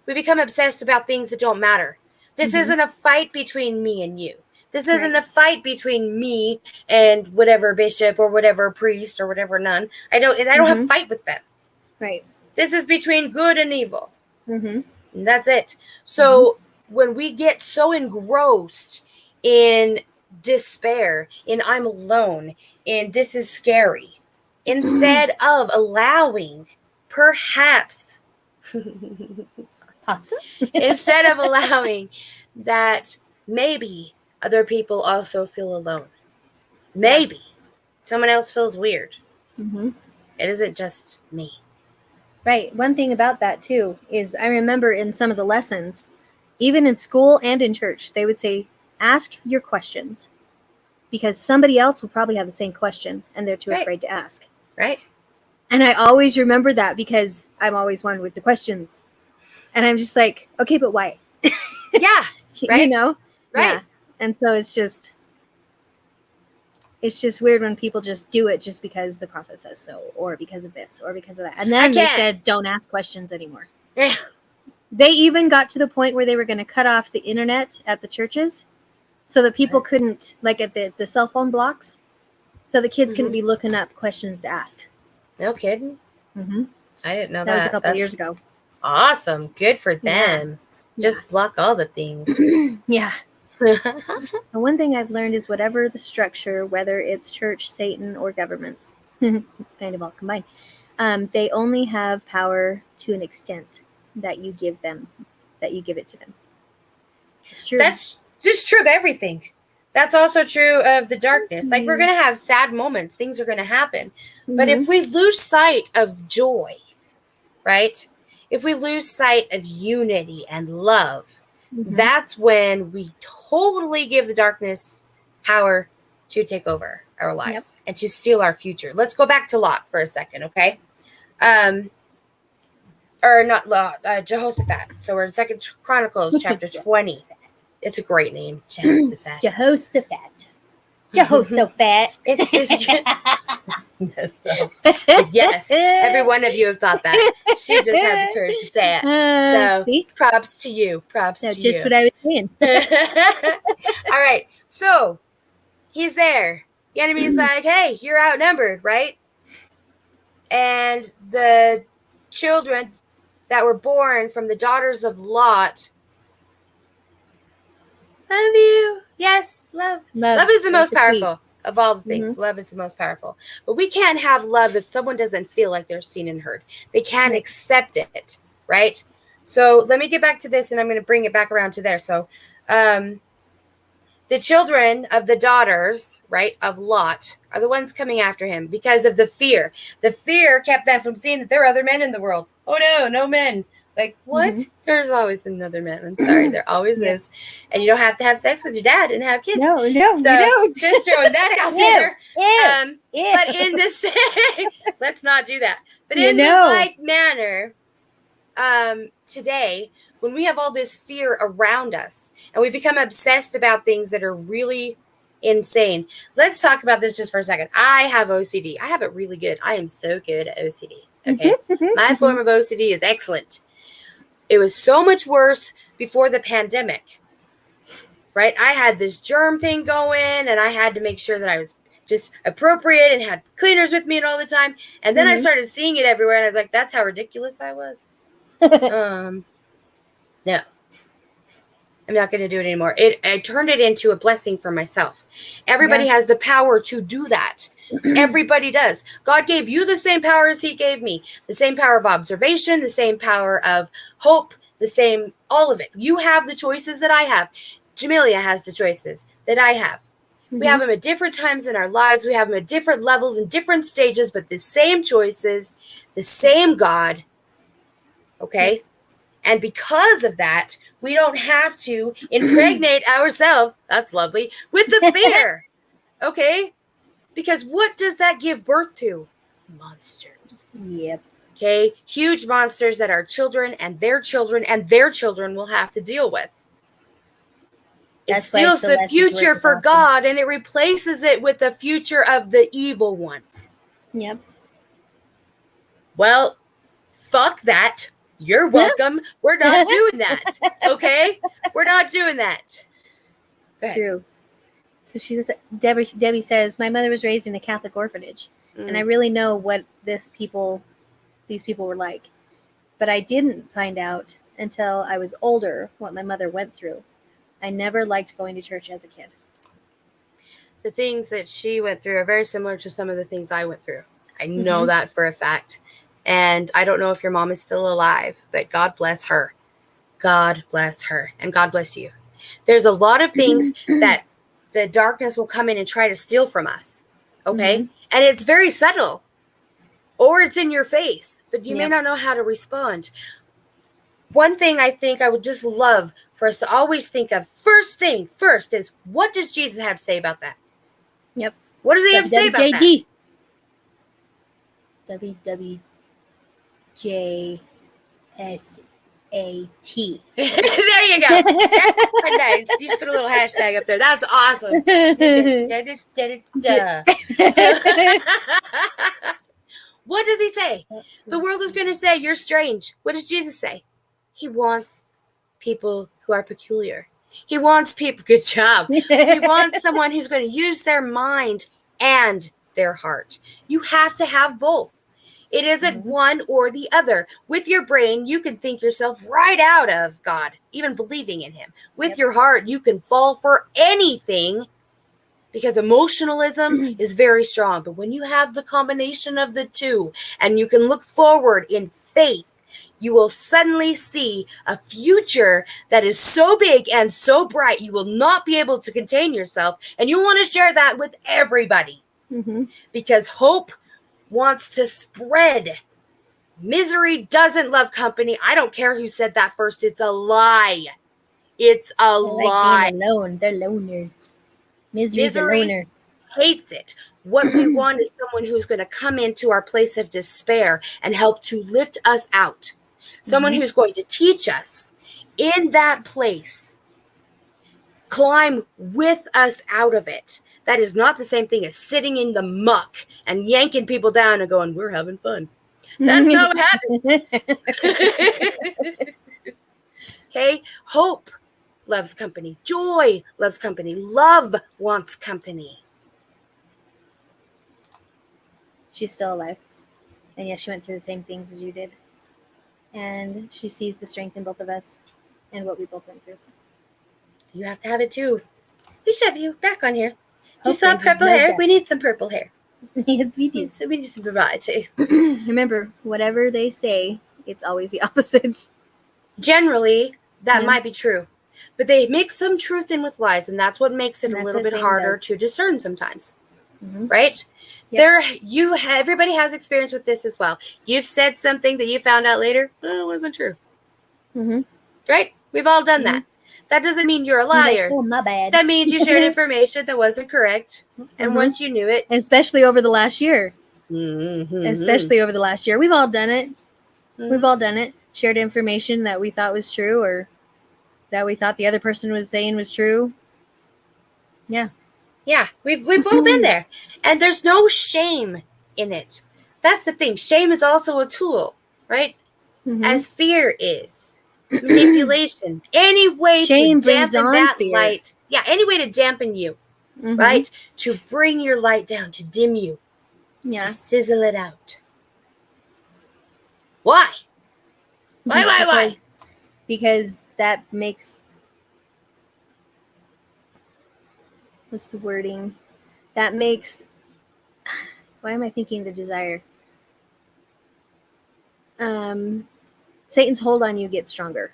We become obsessed about things that don't matter. This isn't a fight between me and you. This isn't a fight between me and whatever bishop or whatever priest or whatever nun. I don't have a fight with them. Right. This is between good and evil. Mm-hmm. And that's it. So when we get so engrossed in despair, in I'm alone, in this is scary, instead of allowing perhaps Awesome. instead of allowing that maybe other people also feel alone. Maybe someone else feels weird. Mm-hmm. It isn't just me. Right. One thing about that, too, is I remember in some of the lessons, Even in school and in church, they would say, ask your questions. Because somebody else will probably have the same question, and they're too afraid to ask. Right. And I always remember that because I'm always one with the questions. And I'm just like, okay, but why? Yeah. Right. You know? Right. Yeah. And so it's just weird when people just do it just because the prophet says so, or because of this, or because of that. And then they said, don't ask questions anymore. Yeah. They even got to the point where they were going to cut off the internet at the churches so that people couldn't, like at the cell phone blocks, so the kids couldn't be looking up questions to ask. No kidding. Mm-hmm. I didn't know that. That was a couple of years ago. Awesome. Good for them. Yeah. Just block all the things. Yeah. The one thing I've learned is whatever the structure, whether it's church, Satan, or governments, kind of all combined, they only have power to an extent that you give it to them. It's true. That's just true of everything. That's also true of the darkness. Like, we're going to have sad moments. Things are going to happen. But if we lose sight of joy, right? If we lose sight of unity and love, that's when we totally give the darkness power to take over our lives and to steal our future. Let's go back to Lot for a second, okay? Or not Lot, Jehoshaphat. So we're in 2 Chronicles chapter 20. It's a great name, Jehoshaphat. Jehoshaphat. Yes, every one of you have thought that. She just had the courage to say it. So see? Props to you. That's just what I was saying. All right. So he's there. The enemy's like, hey, you're outnumbered, right? And the children that were born from the daughters of Lot, love you. Yes, love. Love is the most powerful of all the things. Love is the most powerful. But we can't have love if someone doesn't feel like they're seen and heard. They can't accept it, right? So let me get back to this, and I'm going to bring it back around to there. So the children of the daughters, right, of Lot are the ones coming after him because of the fear. The fear kept them from seeing that there are other men in the world. Oh, no men. Like, what? There's always another man. I'm sorry. There always is. And you don't have to have sex with your dad and have kids. No, so you don't. Just throwing that out there. But in the same, let's not do that. But in the like manner, today, when we have all this fear around us and we become obsessed about things that are really insane. Let's talk about this just for a second. I have OCD. I have it really good. I am so good at OCD. Okay. My form of OCD is excellent. It was so much worse before the pandemic, right? I had this germ thing going and I had to make sure that I was just appropriate and had cleaners with me and all the time. And then I started seeing it everywhere and I was like, that's how ridiculous I was. No, I'm not going to do it anymore. I turned it into a blessing for myself. Everybody has the power to do that. Everybody does. God gave you the same power as he gave me. The same power of observation, the same power of hope, the same, all of it. You have the choices that I have. Jamelia has the choices that I have. We have them at different times in our lives. We have them at different levels and different stages, but the same choices, the same God. Okay? And because of that, we don't have to impregnate ourselves, that's lovely, with the fear. Okay? Because what does that give birth to? Monsters. Yep. Okay? Huge monsters that our children and their children will have to deal with. It steals the future for God and it replaces it with the future of the evil ones. Yep. Well, fuck that. You're welcome. We're not doing that. Okay? We're not doing that. True. So Debbie says, my mother was raised in a Catholic orphanage, and I really know what these people were like. But I didn't find out until I was older what my mother went through. I never liked going to church as a kid. The things that she went through are very similar to some of the things I went through. I know that for a fact. And I don't know if your mom is still alive, but God bless her. God bless her. And God bless you. There's a lot of things that the darkness will come in and try to steal from us. Okay? And it's very subtle. Or it's in your face. But you may not know how to respond. One thing I think I would just love for us to always think of first is, what does Jesus have to say about that? Yep. What does he have to say about that? WWJSAT. There you go. That's nice. You should put a little hashtag up there. That's awesome. What does he say? The world is going to say you're strange. What does Jesus say? He wants people who are peculiar. He wants people, good job. He wants someone who's going to use their mind and their heart. You have to have both. It isn't one or the other. With your brain, you can think yourself right out of God, even believing in him. With your heart, you can fall for anything because emotionalism is very strong. But when you have the combination of the two and you can look forward in faith, you will suddenly see a future that is so big and so bright, you will not be able to contain yourself. And you want to share that with everybody because hope wants to spread. Misery doesn't love company. I don't care who said that first. It's a lie. It's a lie. Being alone. They're loners. Misery's a loner. Hates it. What we want is someone who's going to come into our place of despair and help to lift us out. Someone who's going to teach us in that place, climb with us out of it. That is not the same thing as sitting in the muck and yanking people down and going, we're having fun. That's not what happens. Okay? Hope loves company. Joy loves company. Love wants company. She's still alive. And yes, she went through the same things as you did. And she sees the strength in both of us and what we both went through. You have to have it too. We should have you back on here. You saw purple hair? That. We need some purple hair. Yes, we do. So we need some variety. Remember, whatever they say, it's always the opposite. Generally, that might be true. But they mix some truth in with lies, and that's what makes it a little bit harder to discern sometimes. Right? Yep. Everybody has experience with this as well. You've said something that you found out later, it wasn't true. Right? We've all done that. That doesn't mean you're a liar. Oh, my bad. That means you shared information that wasn't correct. And once you knew it. Especially over the last year. Especially over the last year. We've all done it. We've all done it. Shared information that we thought was true or that we thought the other person was saying was true. Yeah. Yeah, we've all been there. And there's no shame in it. That's the thing. Shame is also a tool, right? As fear is. Manipulation. Any way to dampen that light. Yeah, any way to dampen you, right? To bring your light down, to dim you. Yeah. To sizzle it out. Why? Why? Because that makes... What's the wording? That makes... Why am I thinking the desire? Satan's hold on you gets stronger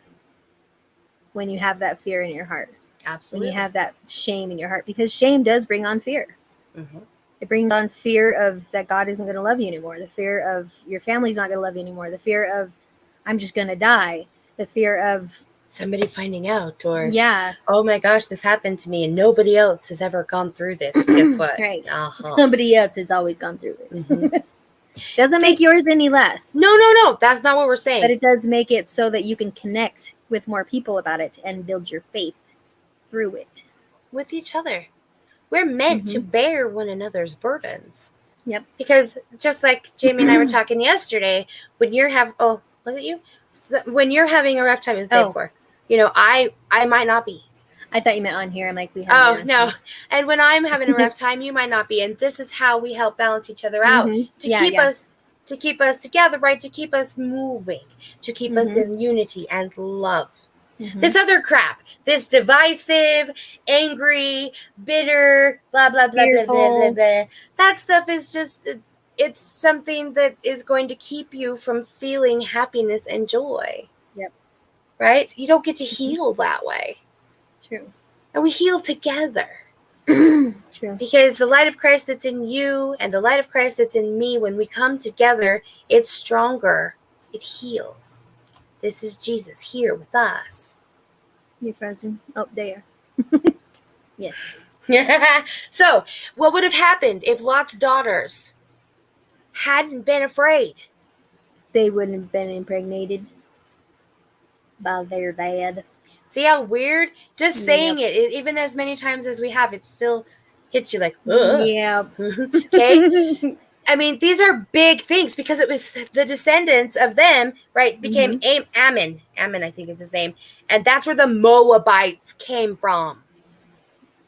when you have that fear in your heart. Absolutely. When you have that shame in your heart. Because shame does bring on fear. It brings on fear of that God isn't going to love you anymore. The fear of your family's not going to love you anymore. The fear of I'm just going to die. The fear of somebody finding out or oh my gosh, this happened to me and nobody else has ever gone through this. Guess what? Right. Somebody else has always gone through it. Doesn't make yours any less. No. That's not what we're saying. But it does make it so that you can connect with more people about it and build your faith through it. With each other. We're meant to bear one another's burdens. Yep. Because just like Jamie and I were talking yesterday, when you're was it you? So when you're having a rough time, it's day 4. You know, I might not be. I thought you meant on here. I'm like, we have. Oh, no. And when I'm having a rough time, you might not be. And this is how we help balance each other out to keep us together, right? To keep us moving, to keep us in unity and love. This other crap, this divisive, angry, bitter, blah, blah, blah, blah, blah, blah, blah. That stuff is just, it's something that is going to keep you from feeling happiness and joy. Yep. Right? You don't get to heal that way. True. And we heal together. True. Because the light of Christ that's in you and the light of Christ that's in me, when we come together, it's stronger. It heals. This is Jesus here with us. You're frozen. Oh, there. Yes. So, what would have happened if Lot's daughters hadn't been afraid? They wouldn't have been impregnated by their dad. See how weird? Just saying it, even as many times as we have, it still hits you like, ugh. Yeah. Okay? I mean, these are big things because it was the descendants of them, right, became Ammon. Ammon, I think is his name. And that's where the Moabites came from.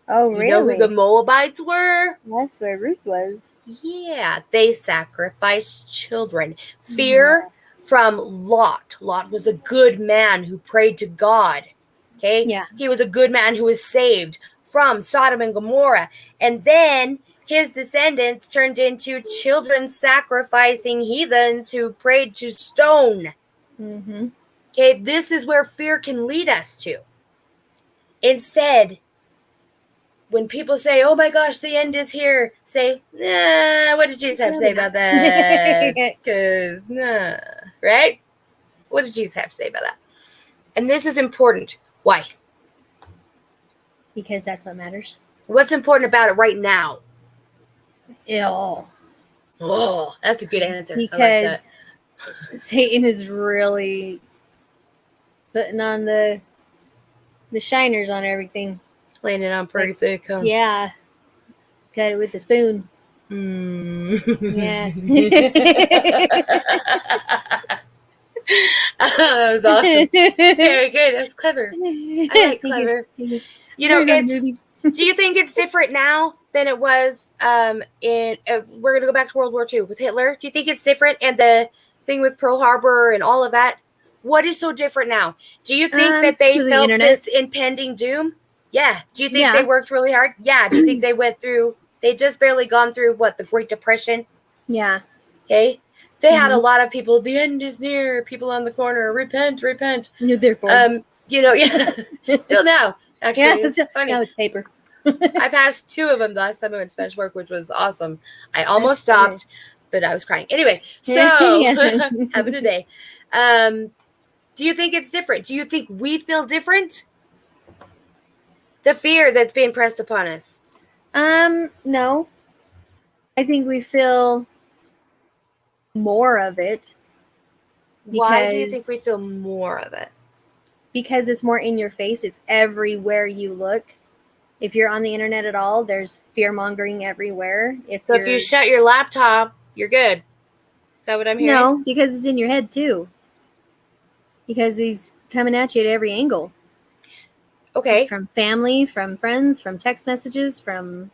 Oh, really? You know who the Moabites were? That's where Ruth was. Yeah, they sacrificed children. Fear from Lot. Lot was a good man who prayed to God. Okay? Yeah. He was a good man who was saved from Sodom and Gomorrah. And then his descendants turned into children sacrificing heathens who prayed to stone. Mm-hmm. Okay, this is where fear can lead us to. Instead, when people say, oh my gosh, the end is here, say, nah, what did Jesus have to say about that? Because, nah, right? What did Jesus have to say about that? And this is important. Why? Because that's what matters. What's important about it right now? Oh, that's a good answer. because Satan is really putting on the shiners on everything. Laying it on pretty thick, huh? Yeah. Cut it with the spoon. Yeah. That was awesome. Very good. That was clever. I like clever. You know, do you think it's different now than it was we're going to go back to World War II with Hitler? Do you think it's different? And the thing with Pearl Harbor and all of that? What is so different now? Do you think that they felt this impending doom? Yeah. Do you think they worked really hard? Yeah. Do you think they just barely gone through the Great Depression? Yeah. Okay. They had a lot of people, the end is near, people on the corner, repent. You know, yeah. Still now. Actually, it's funny. Now it's paper. I passed 2 of them the last time I went to Spanish work, which was awesome. I almost stopped, but I was crying. Anyway, so having a day. Do you think it's different? Do you think we feel different? The fear that's being pressed upon us. No. I think we feel more of it. Why do you think we feel more of it? Because it's more in your face. It's everywhere you look. If you're on the internet at all, there's fear mongering everywhere. If you shut your laptop, you're good. Is that what I'm hearing? No, because it's in your head too. Because he's coming at you at every angle. Okay. From family, from friends, from text messages, from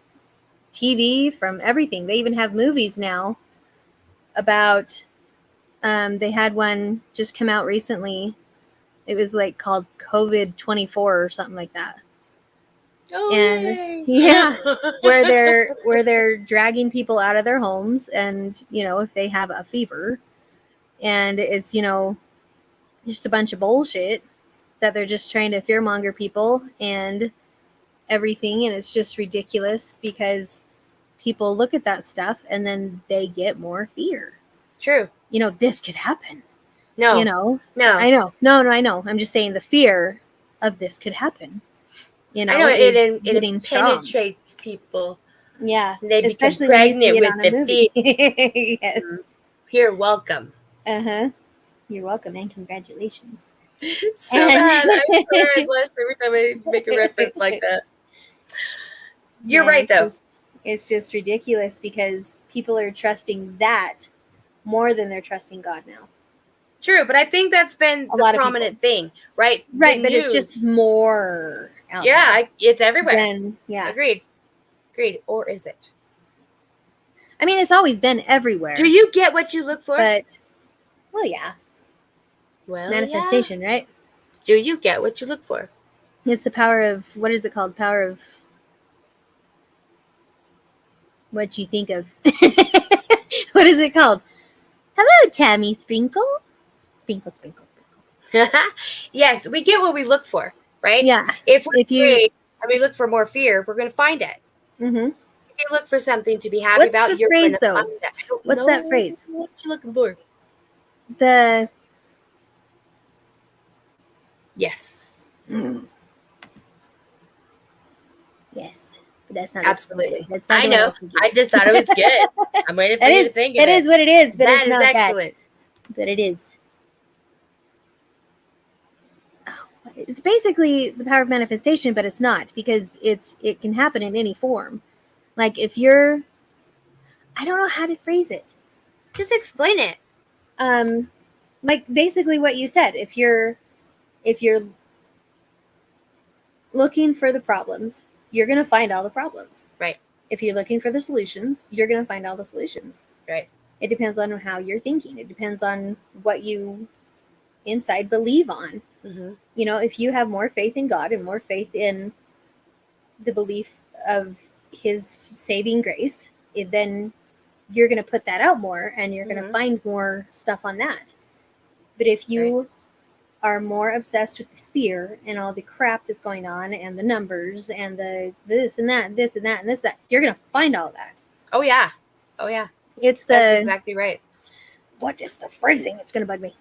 TV, from everything. They even have movies now about, they had one just come out recently. It was called COVID-24 or something like that. Oh, and yeah, where they're dragging people out of their homes, and if they have a fever, and it's just a bunch of bullshit that they're just trying to fearmonger people and everything, and it's just ridiculous because people look at that stuff and then they get more fear. True. This could happen. No. No. I know. No, I know. I'm just saying the fear of this could happen. I know it penetrates strong. People. Yeah. And they especially become when you see pregnant it on with a the movie. Yes. You're welcome. Uh-huh. You're welcome and congratulations. So bad. I swear I blush every time I make a reference like that. You're right, though. It's just ridiculous because people are trusting that more than they're trusting God now. True, but I think that's been the prominent thing, right? Right, but it's just more out there. It's everywhere. Agreed. Or is it? I mean, it's always been everywhere. Do you get what you look for? Well, yeah. Manifestation, right? Do you get what you look for? It's the power of, what is it called? Power of what you think of. What is it called? Hello, Tammy Sprinkle. Sprinkle. Yes, we get what we look for, right? Yeah. If we look for more fear, we're going to find it. Mm-hmm. If you look for something to be happy about, you're going to find it. What's that phrase? What you looking for? Yes. Yes. But that's not Absolutely. That's not I the one know. else we get. I just thought it was good. I'm waiting for That you is, to think of that it. is what it is, but That it's is not excellent. that. But it is. It's basically the power of manifestation, but it's not, because it can happen in any form. Like if you're, I don't know how to phrase it. Just explain it. Like basically what you said. If you're looking for the problems, you're gonna find all the problems. Right. If you're looking for the solutions, you're gonna find all the solutions. Right. It depends on how you're thinking. It depends on what you inside believe on. Mm-hmm. You know, if you have more faith in God and more faith in the belief of his saving grace, then you're going to put that out more, and you're going to find more stuff on that. But if you are more obsessed with the fear and all the crap that's going on, and the numbers and the this and that and this and that and this that, you're going to find all that. Oh yeah. That's exactly right. What is the phrasing? It's going to bug me.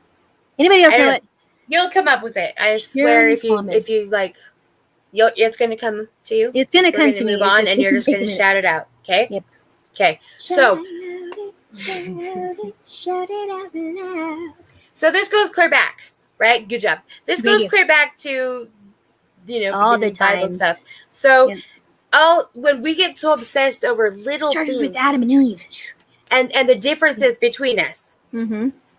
Anybody else know it? You'll come up with it. I swear. If you like, it's going to come to you. It's going to come to me. Move on, and you're just going to shout it out. Okay. Yep. Okay. Shout it out loud. So this goes clear back, right? Good job. This goes clear back to, all the Bible stuff. So, when we get so obsessed over little started things, with Adam and Eve, and the differences between us,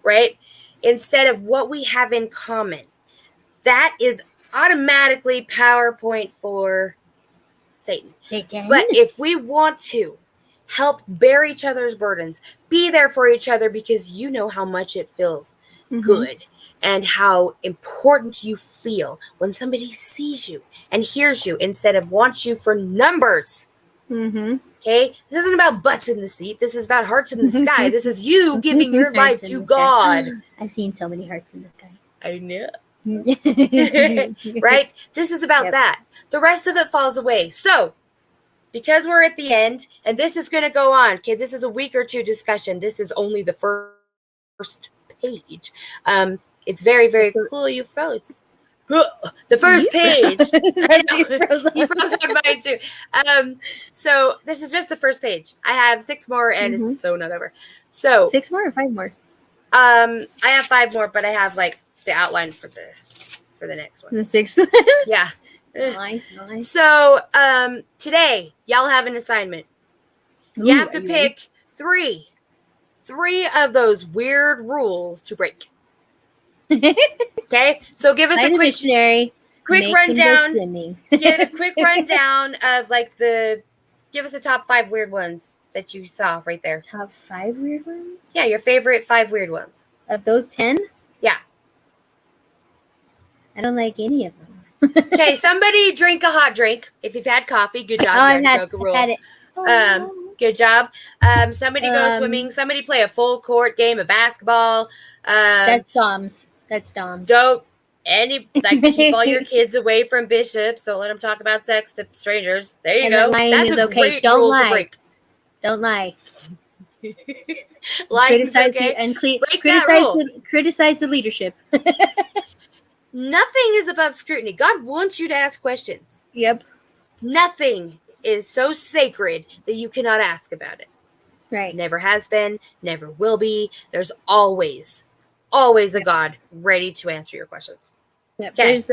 right? Instead of what we have in common, that is automatically PowerPoint for Satan. But if we want to help bear each other's burdens, be there for each other, because you know how much it feels good and how important you feel when somebody sees you and hears you instead of wants you for numbers. Okay? This isn't about butts in the seat. This is about hearts in the sky. This is you giving your life to God. I've seen so many hearts in the sky. I know. Right? This is about that. The rest of it falls away. So, because we're at the end, and this is going to go on. Okay, this is a week or two discussion. This is only the first page. It's very, very cool. You froze. The first page. You froze on mine too. So this is just the first page. I have 6 more, and it's so not over. So 6 more or 5 more? I have 5 more, but I have like the outline for the next one. The 6th one. Yeah. Nice. So today, y'all have an assignment. You have to pick 3 of those weird rules to break. Okay, so give us a quick rundown. Get a quick rundown of give us the top 5 weird ones that you saw right there. Top 5 weird ones? Yeah, your favorite 5 weird ones. Of those 10? Yeah. I don't like any of them. Okay, somebody drink a hot drink. If you've had coffee, good job. I've had it. Good job. Somebody go swimming. Somebody play a full court game of basketball. That's Dom's. Don't keep all your kids away from bishops. Don't let them talk about sex to strangers. There you go. That's a great rule to break. Don't lie. Criticize criticize the leadership. Nothing is above scrutiny. God wants you to ask questions. Yep. Nothing is so sacred that you cannot ask about it. Right. Never has been, never will be. There's always a God ready to answer your questions. Yep. Okay. There's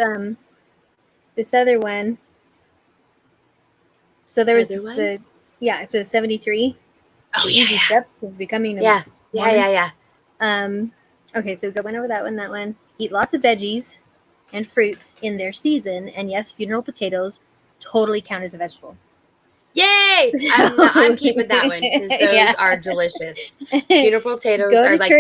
this other one. So there was the 73. Oh, easy steps of becoming a woman. Okay, so we went over that one. Eat lots of veggies and fruits in their season, and yes, funeral potatoes totally count as a vegetable. Yay! I'm keeping that one because those are delicious. Funeral potatoes are like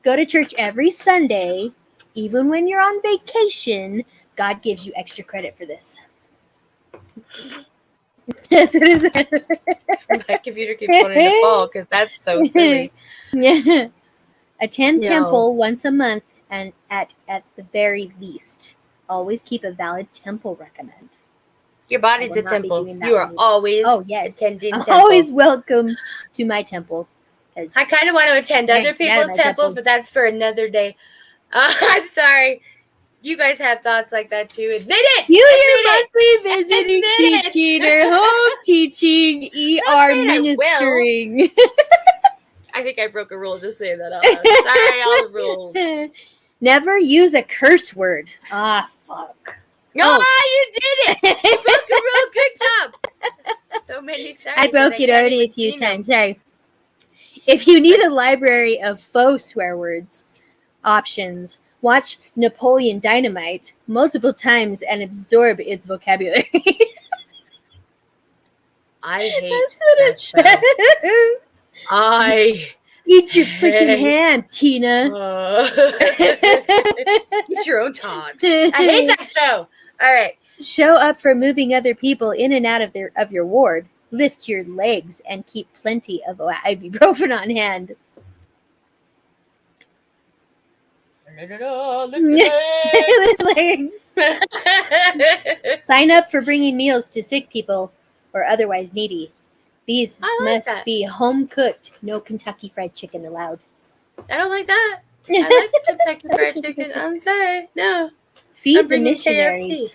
Go to church every Sunday, even when you're on vacation. God gives you extra credit for this. Yes, it is. My computer keeps wanting to fall because that's so silly. Yeah. Attend temple once a month, and at the very least, always keep a valid temple recommend. Your body's a temple. You are always attending temple. Always welcome to my temple. I kind of want to attend other people's temples, but that's for another day. I'm sorry. You guys have thoughts like that too. Admit it! You Admit your monthly visiting Admit it. teacher, home teaching, ER saying I will. ministering. I think I broke a rule just saying that out loud. Sorry, all the rules. Never use a curse word. Ah, fuck. No, you did it! You broke a rule. Good job. So many times. I broke it already a few times. Sorry. If you need a library of faux swear words options, watch Napoleon Dynamite multiple times and absorb its vocabulary. I hate That's what that it show. says. I Eat your freaking hand, Tina. Get your own tots. I hate that show. All right. Show up for moving other people in and out of your ward. Lift your legs and keep plenty of ibuprofen on hand. Legs. Sign up for bringing meals to sick people or otherwise needy. These must be home cooked. No Kentucky Fried Chicken allowed. I don't like that. I like the Kentucky Fried Chicken. I'm sorry. No. Feed the missionaries. KFC.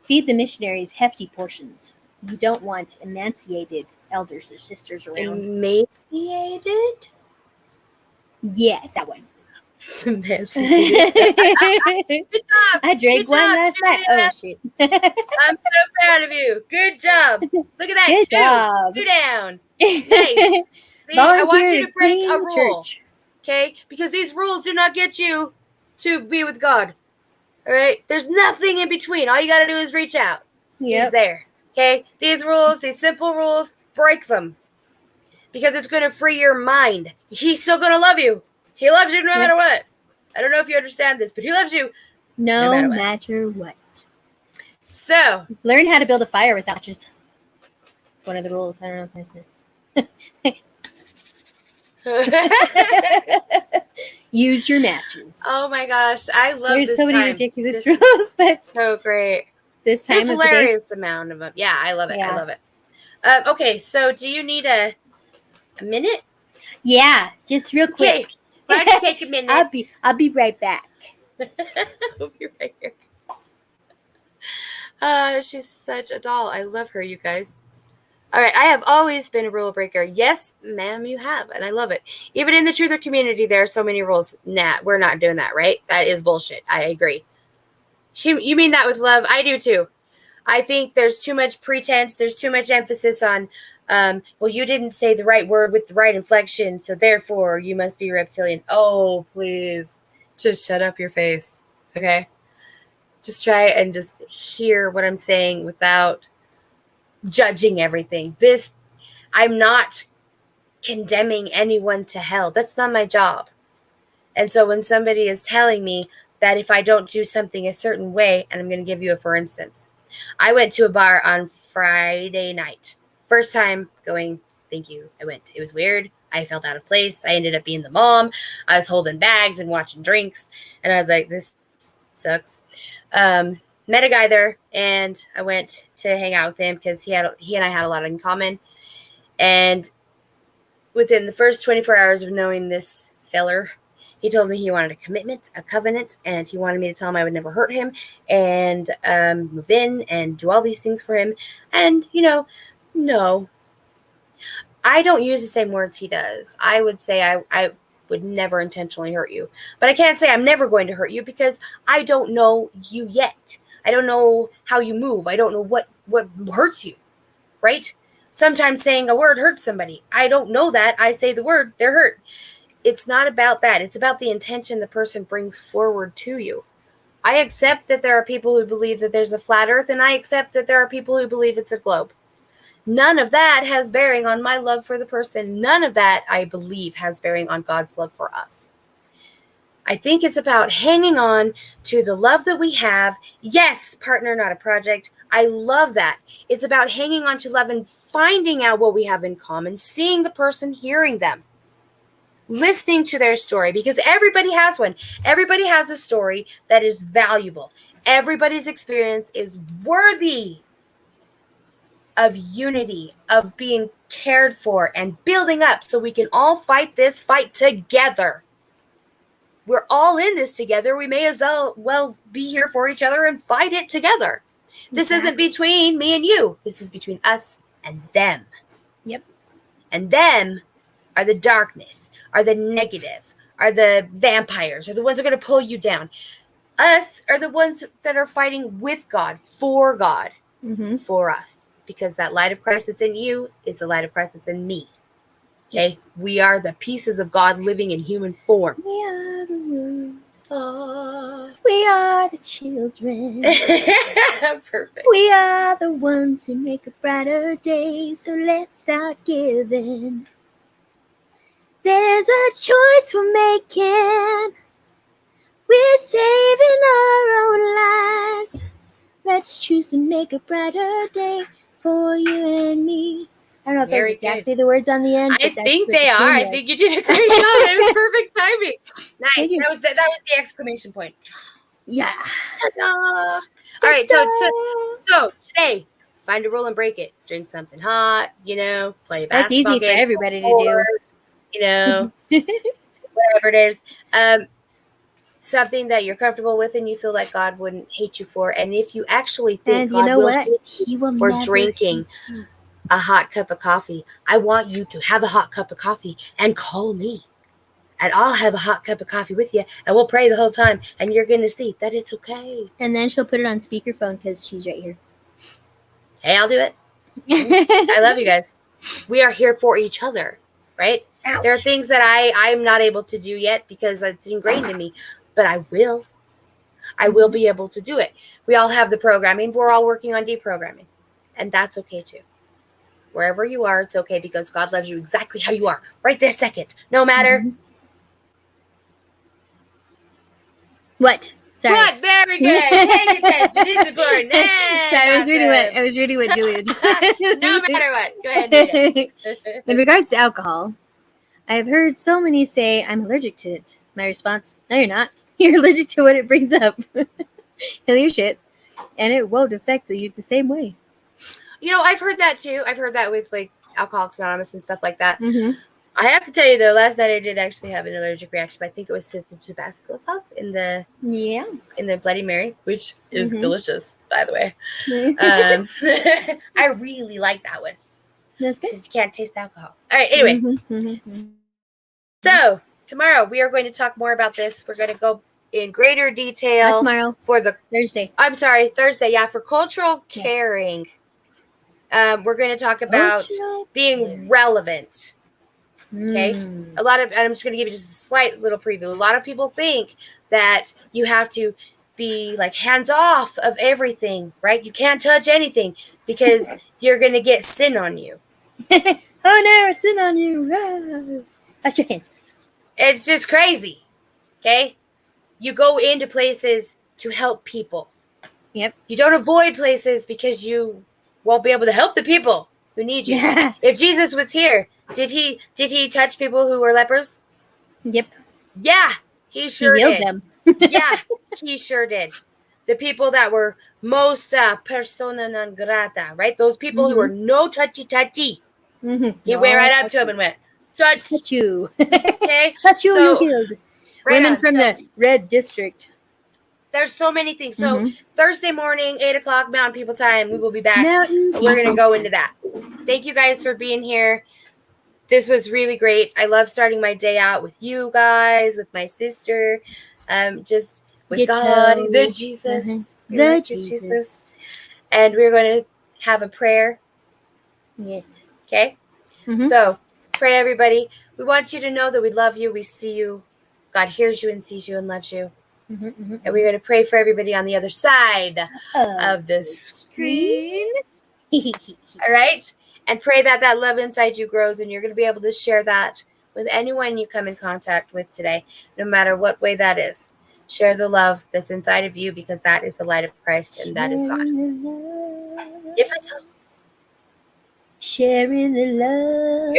Feed the missionaries hefty portions. You don't want emaciated elders or sisters around. Emaciated? Yes, that one. Emaciated. Good job. I drank one last night. Oh, shit. I'm so proud of you. Good job. Look at that. Good job. 2 down. Nice. See, I want you to break a rule. Okay? Because these rules do not get you to be with God. All right? There's nothing in between. All you got to do is reach out. He's there. Okay? These rules, these simple rules, break them. Because it's going to free your mind. He's still going to love you. He loves you no matter what. I don't know if you understand this, but he loves you no matter what. So. Learn how to build a fire without matches. It's one of the rules. I don't know. Use your matches. Oh my gosh, I love There's this so many time. ridiculous rules, but so great. This time There's hilarious amount of them. Yeah, I love it. I love it. Okay, so do you need a minute? Yeah, just real quick. Okay. Why don't you take a minute? I'll be right back. I'll be right here. She's such a doll. I love her, you guys. All right, I have always been a rule breaker. Yes, ma'am, you have, and I love it. Even in the truther community, there are so many rules. Nah, we're not doing that, right? That is bullshit. I agree. You mean that with love? I do too. I think there's too much pretense. There's too much emphasis on, well, you didn't say the right word with the right inflection, so therefore you must be reptilian. Oh, please. Just shut up your face, okay? Just try and just hear what I'm saying without judging everything. I'm not condemning anyone to hell. That's not my job. And so when somebody is telling me that if I don't do something a certain way, and I'm going to give you a for instance, I went to a bar on Friday night. First time going, thank you. I went. It was weird. I felt out of place. I ended up being the mom. I was holding bags and watching drinks. And I was like, this sucks. Met a guy there, and I went to hang out with him because he and I had a lot in common. And within the first 24 hours of knowing this feller, he told me he wanted a commitment, a covenant, and he wanted me to tell him I would never hurt him and move in and do all these things for him. And, no. I don't use the same words he does. I would say I would never intentionally hurt you. But I can't say I'm never going to hurt you because I don't know you yet. I don't know how you move. I don't know what hurts you, right? Sometimes saying a word hurts somebody. I don't know that. I say the word, they're hurt. It's not about that. It's about the intention the person brings forward to you. I accept that there are people who believe that there's a flat earth, and I accept that there are people who believe it's a globe. None of that has bearing on my love for the person. None of that, I believe, has bearing on God's love for us. I think it's about hanging on to the love that we have. Yes, partner, not a project. I love that. It's about hanging on to love and finding out what we have in common, seeing the person, hearing them, listening to their story, because everybody has one. Everybody has a story that is valuable. Everybody's experience is worthy of unity, of being cared for and building up so we can all fight this fight together. we're all in this together. We may as well be here for each other and fight it together. This isn't between me and you. This is between us and them. Yep. And them are the darkness, are the negative, are the vampires, are the ones that are going to pull you down. Us are the ones that are fighting with God, for us. Because that light of Christ that's in you is the light of Christ that's in me. Okay? We are the pieces of God living in human form. We are the world. We are the children. Perfect. We are the ones who make a brighter day, so let's start giving. There's a choice we're making. We're saving our own lives. Let's choose to make a brighter day for you and me. I don't know if that's exactly the words on the end. I think they are. I think you did a great job. It was perfect timing. Nice. That was the exclamation point. Yeah. Ta-da! All right. So today, find a rule and break it. Drink something hot. Play a basketball game. That's easy for everybody to do. Whatever it is. Something that you're comfortable with and you feel like God wouldn't hate you for. And if you actually think God will hate you for drinking a hot cup of coffee, I want you to have a hot cup of coffee and call me. And I'll have a hot cup of coffee with you and we'll pray the whole time. And you're going to see that it's okay. And then she'll put it on speakerphone because she's right here. Hey, I'll do it. I love you guys. We are here for each other, right? Ouch. There are things that I'm not able to do yet because it's ingrained in me. But I will. I will be able to do it. We all have the programming. We're all working on deprogramming. And that's okay too. Wherever you are, it's okay because God loves you exactly how you are. Right this second. No matter. What? Sorry. What? Very good. Paying attention is important. Sorry, I was reading what Julia just said. No matter what. Go ahead and read it. In regards to alcohol, I have heard so many say I'm allergic to it. My response, no, you're not. You're allergic to what it brings up. Heal your shit. And it won't affect you the same way. I've heard that too. I've heard that with like Alcoholics Anonymous and stuff like that. I have to tell you though, last night I did actually have an allergic reaction, but I think it was to the Tabasco sauce in the Bloody Mary, which is delicious, by the way. I really like that one. That's good. Because you can't taste alcohol. All right, anyway. So tomorrow we are going to talk more about this. We're going to go in greater detail. Not tomorrow. For the Thursday. I'm sorry, Thursday. Yeah, for cultural caring. We're going to talk about being relevant. Okay. And I'm just going to give you just a slight little preview. A lot of people think that you have to be like hands off of everything, right? You can't touch anything because you're going to get sin on you. Oh no, sin on you. Wash your hands. It's just crazy. Okay. You go into places to help people. Yep. You don't avoid places because you won't be able to help the people who need you. Yeah. If Jesus was here, did he touch people who were lepers? Yep. Yeah, he sure he healed did. Them. Yeah, he sure did. The people that were most persona non grata, right? Those people who were no touchy. He went right up to him and went, touch you. Okay. Touch you, you healed. Right. Women from the red district. There's so many things. So Thursday morning, 8:00 Mountain People Time, we will be back. We're going to go into that. Thank you guys for being here. This was really great. I love starting my day out with you guys, with my sister, just with God, the Jesus. The Jesus. And we're going to have a prayer. Yes. Okay? So, pray, everybody. We want you to know that we love you. We see you. God hears you and sees you and loves you. And we're going to pray for everybody on the other side of the screen. All right? And pray that that love inside you grows and you're going to be able to share that with anyone you come in contact with today, no matter what way that is. Share the love that's inside of you because that is the light of Christ and that is God. Different song. Sharing the love.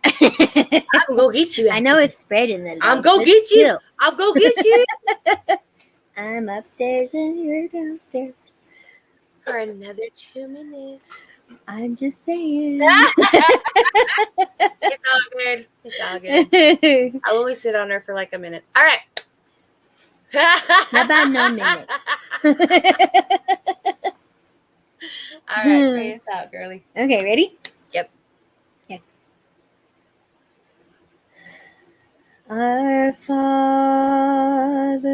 I'm going to get you. I know it's spreading the love. I'm going to get you. I'll go get you. I'm upstairs and you're downstairs. For another 2 minutes. I'm just saying. It's all good. It's all good. I'll only sit on her for like a minute. All right. How about no minutes? All right, pray us out, girly. Okay, ready? Yep. Okay. Our Father,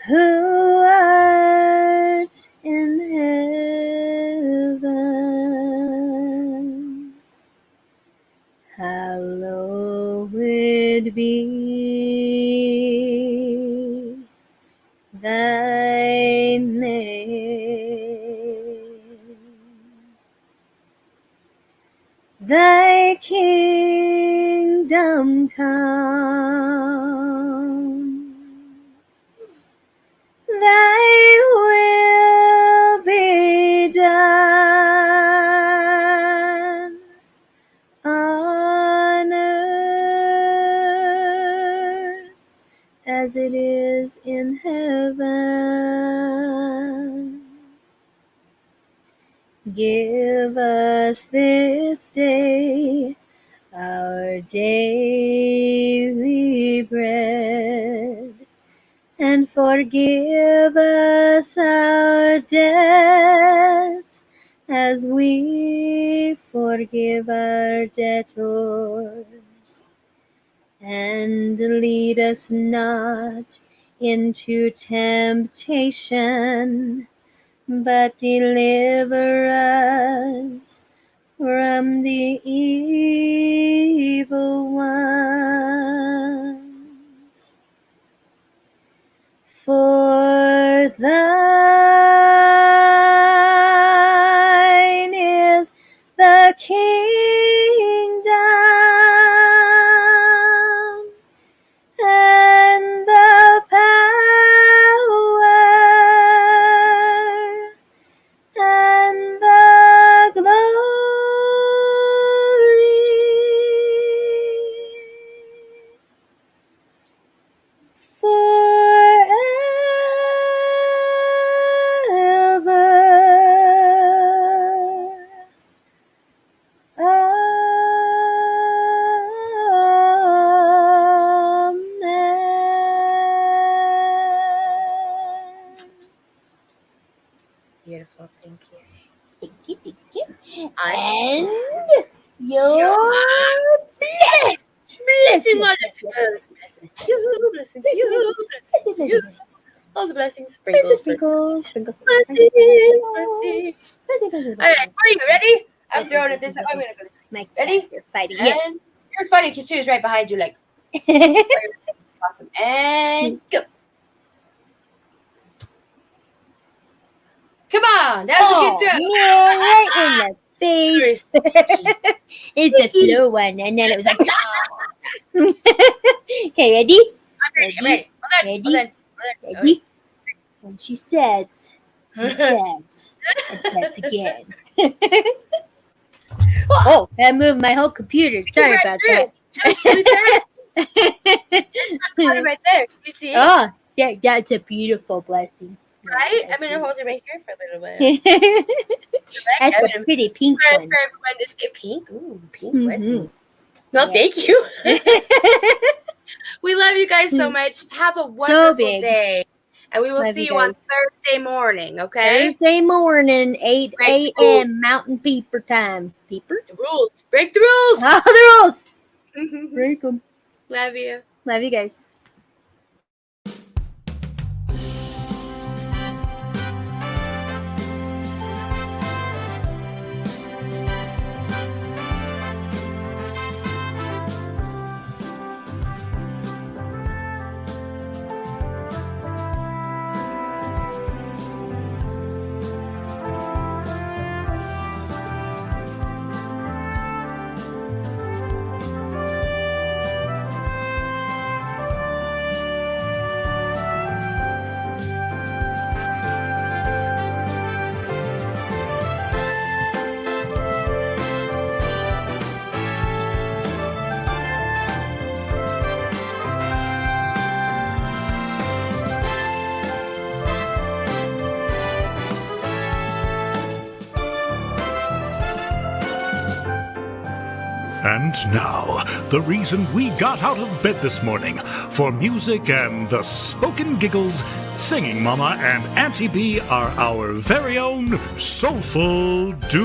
who art in heaven, hallowed be thy name. Thy kingdom come, thy will be done on earth as it is in heaven. Give us this day our daily bread, and forgive us our debts as we forgive our debtors. And lead us not into temptation, but deliver us from the evil ones. For thine is the kingdom and the power and the glory forever. Amen. Beautiful. Thank you. Thank you, thank you. Auntie. And you're blessed. Blessing, Blessed. blessings you, blessings you, blessings you. All the blessings, sprinkles, Sprinkles, sprinkles, blessings, blessings. blessings. All right, are you ready? I'm Blessings, throwing it this way. I'm blessings. gonna go this way. My Ready? cats are fighting. And Yes. it's funny because she was right behind you, like awesome. And go. Come on, that was a good throw. Yeah, right in the face. It's a slow one, and then it was like. Okay, ready? I'm ready. Hold on. Ready? When she sets, he sets, and sets again. Oh, I moved my whole computer. Sorry about that. Right there. You see? Oh, that's a beautiful blessing. Right? I'm gonna hold it right here for a little bit. That's a pretty pink for one. everyone to see pink. Ooh, pink Mhm. blessings. No, Yeah. thank you. We love you guys so much. Have a wonderful day. And we will Love see you you on guys. Thursday morning, okay? Thursday morning, 8 Break the a.m. Mountain Peeper time. Peeper? The rules. Break the rules. Oh, the rules. Break them. Love you. Love you guys. And now, the reason we got out of bed this morning. For music and the spoken giggles, Singing Mama and Auntie B are our very own soulful duo.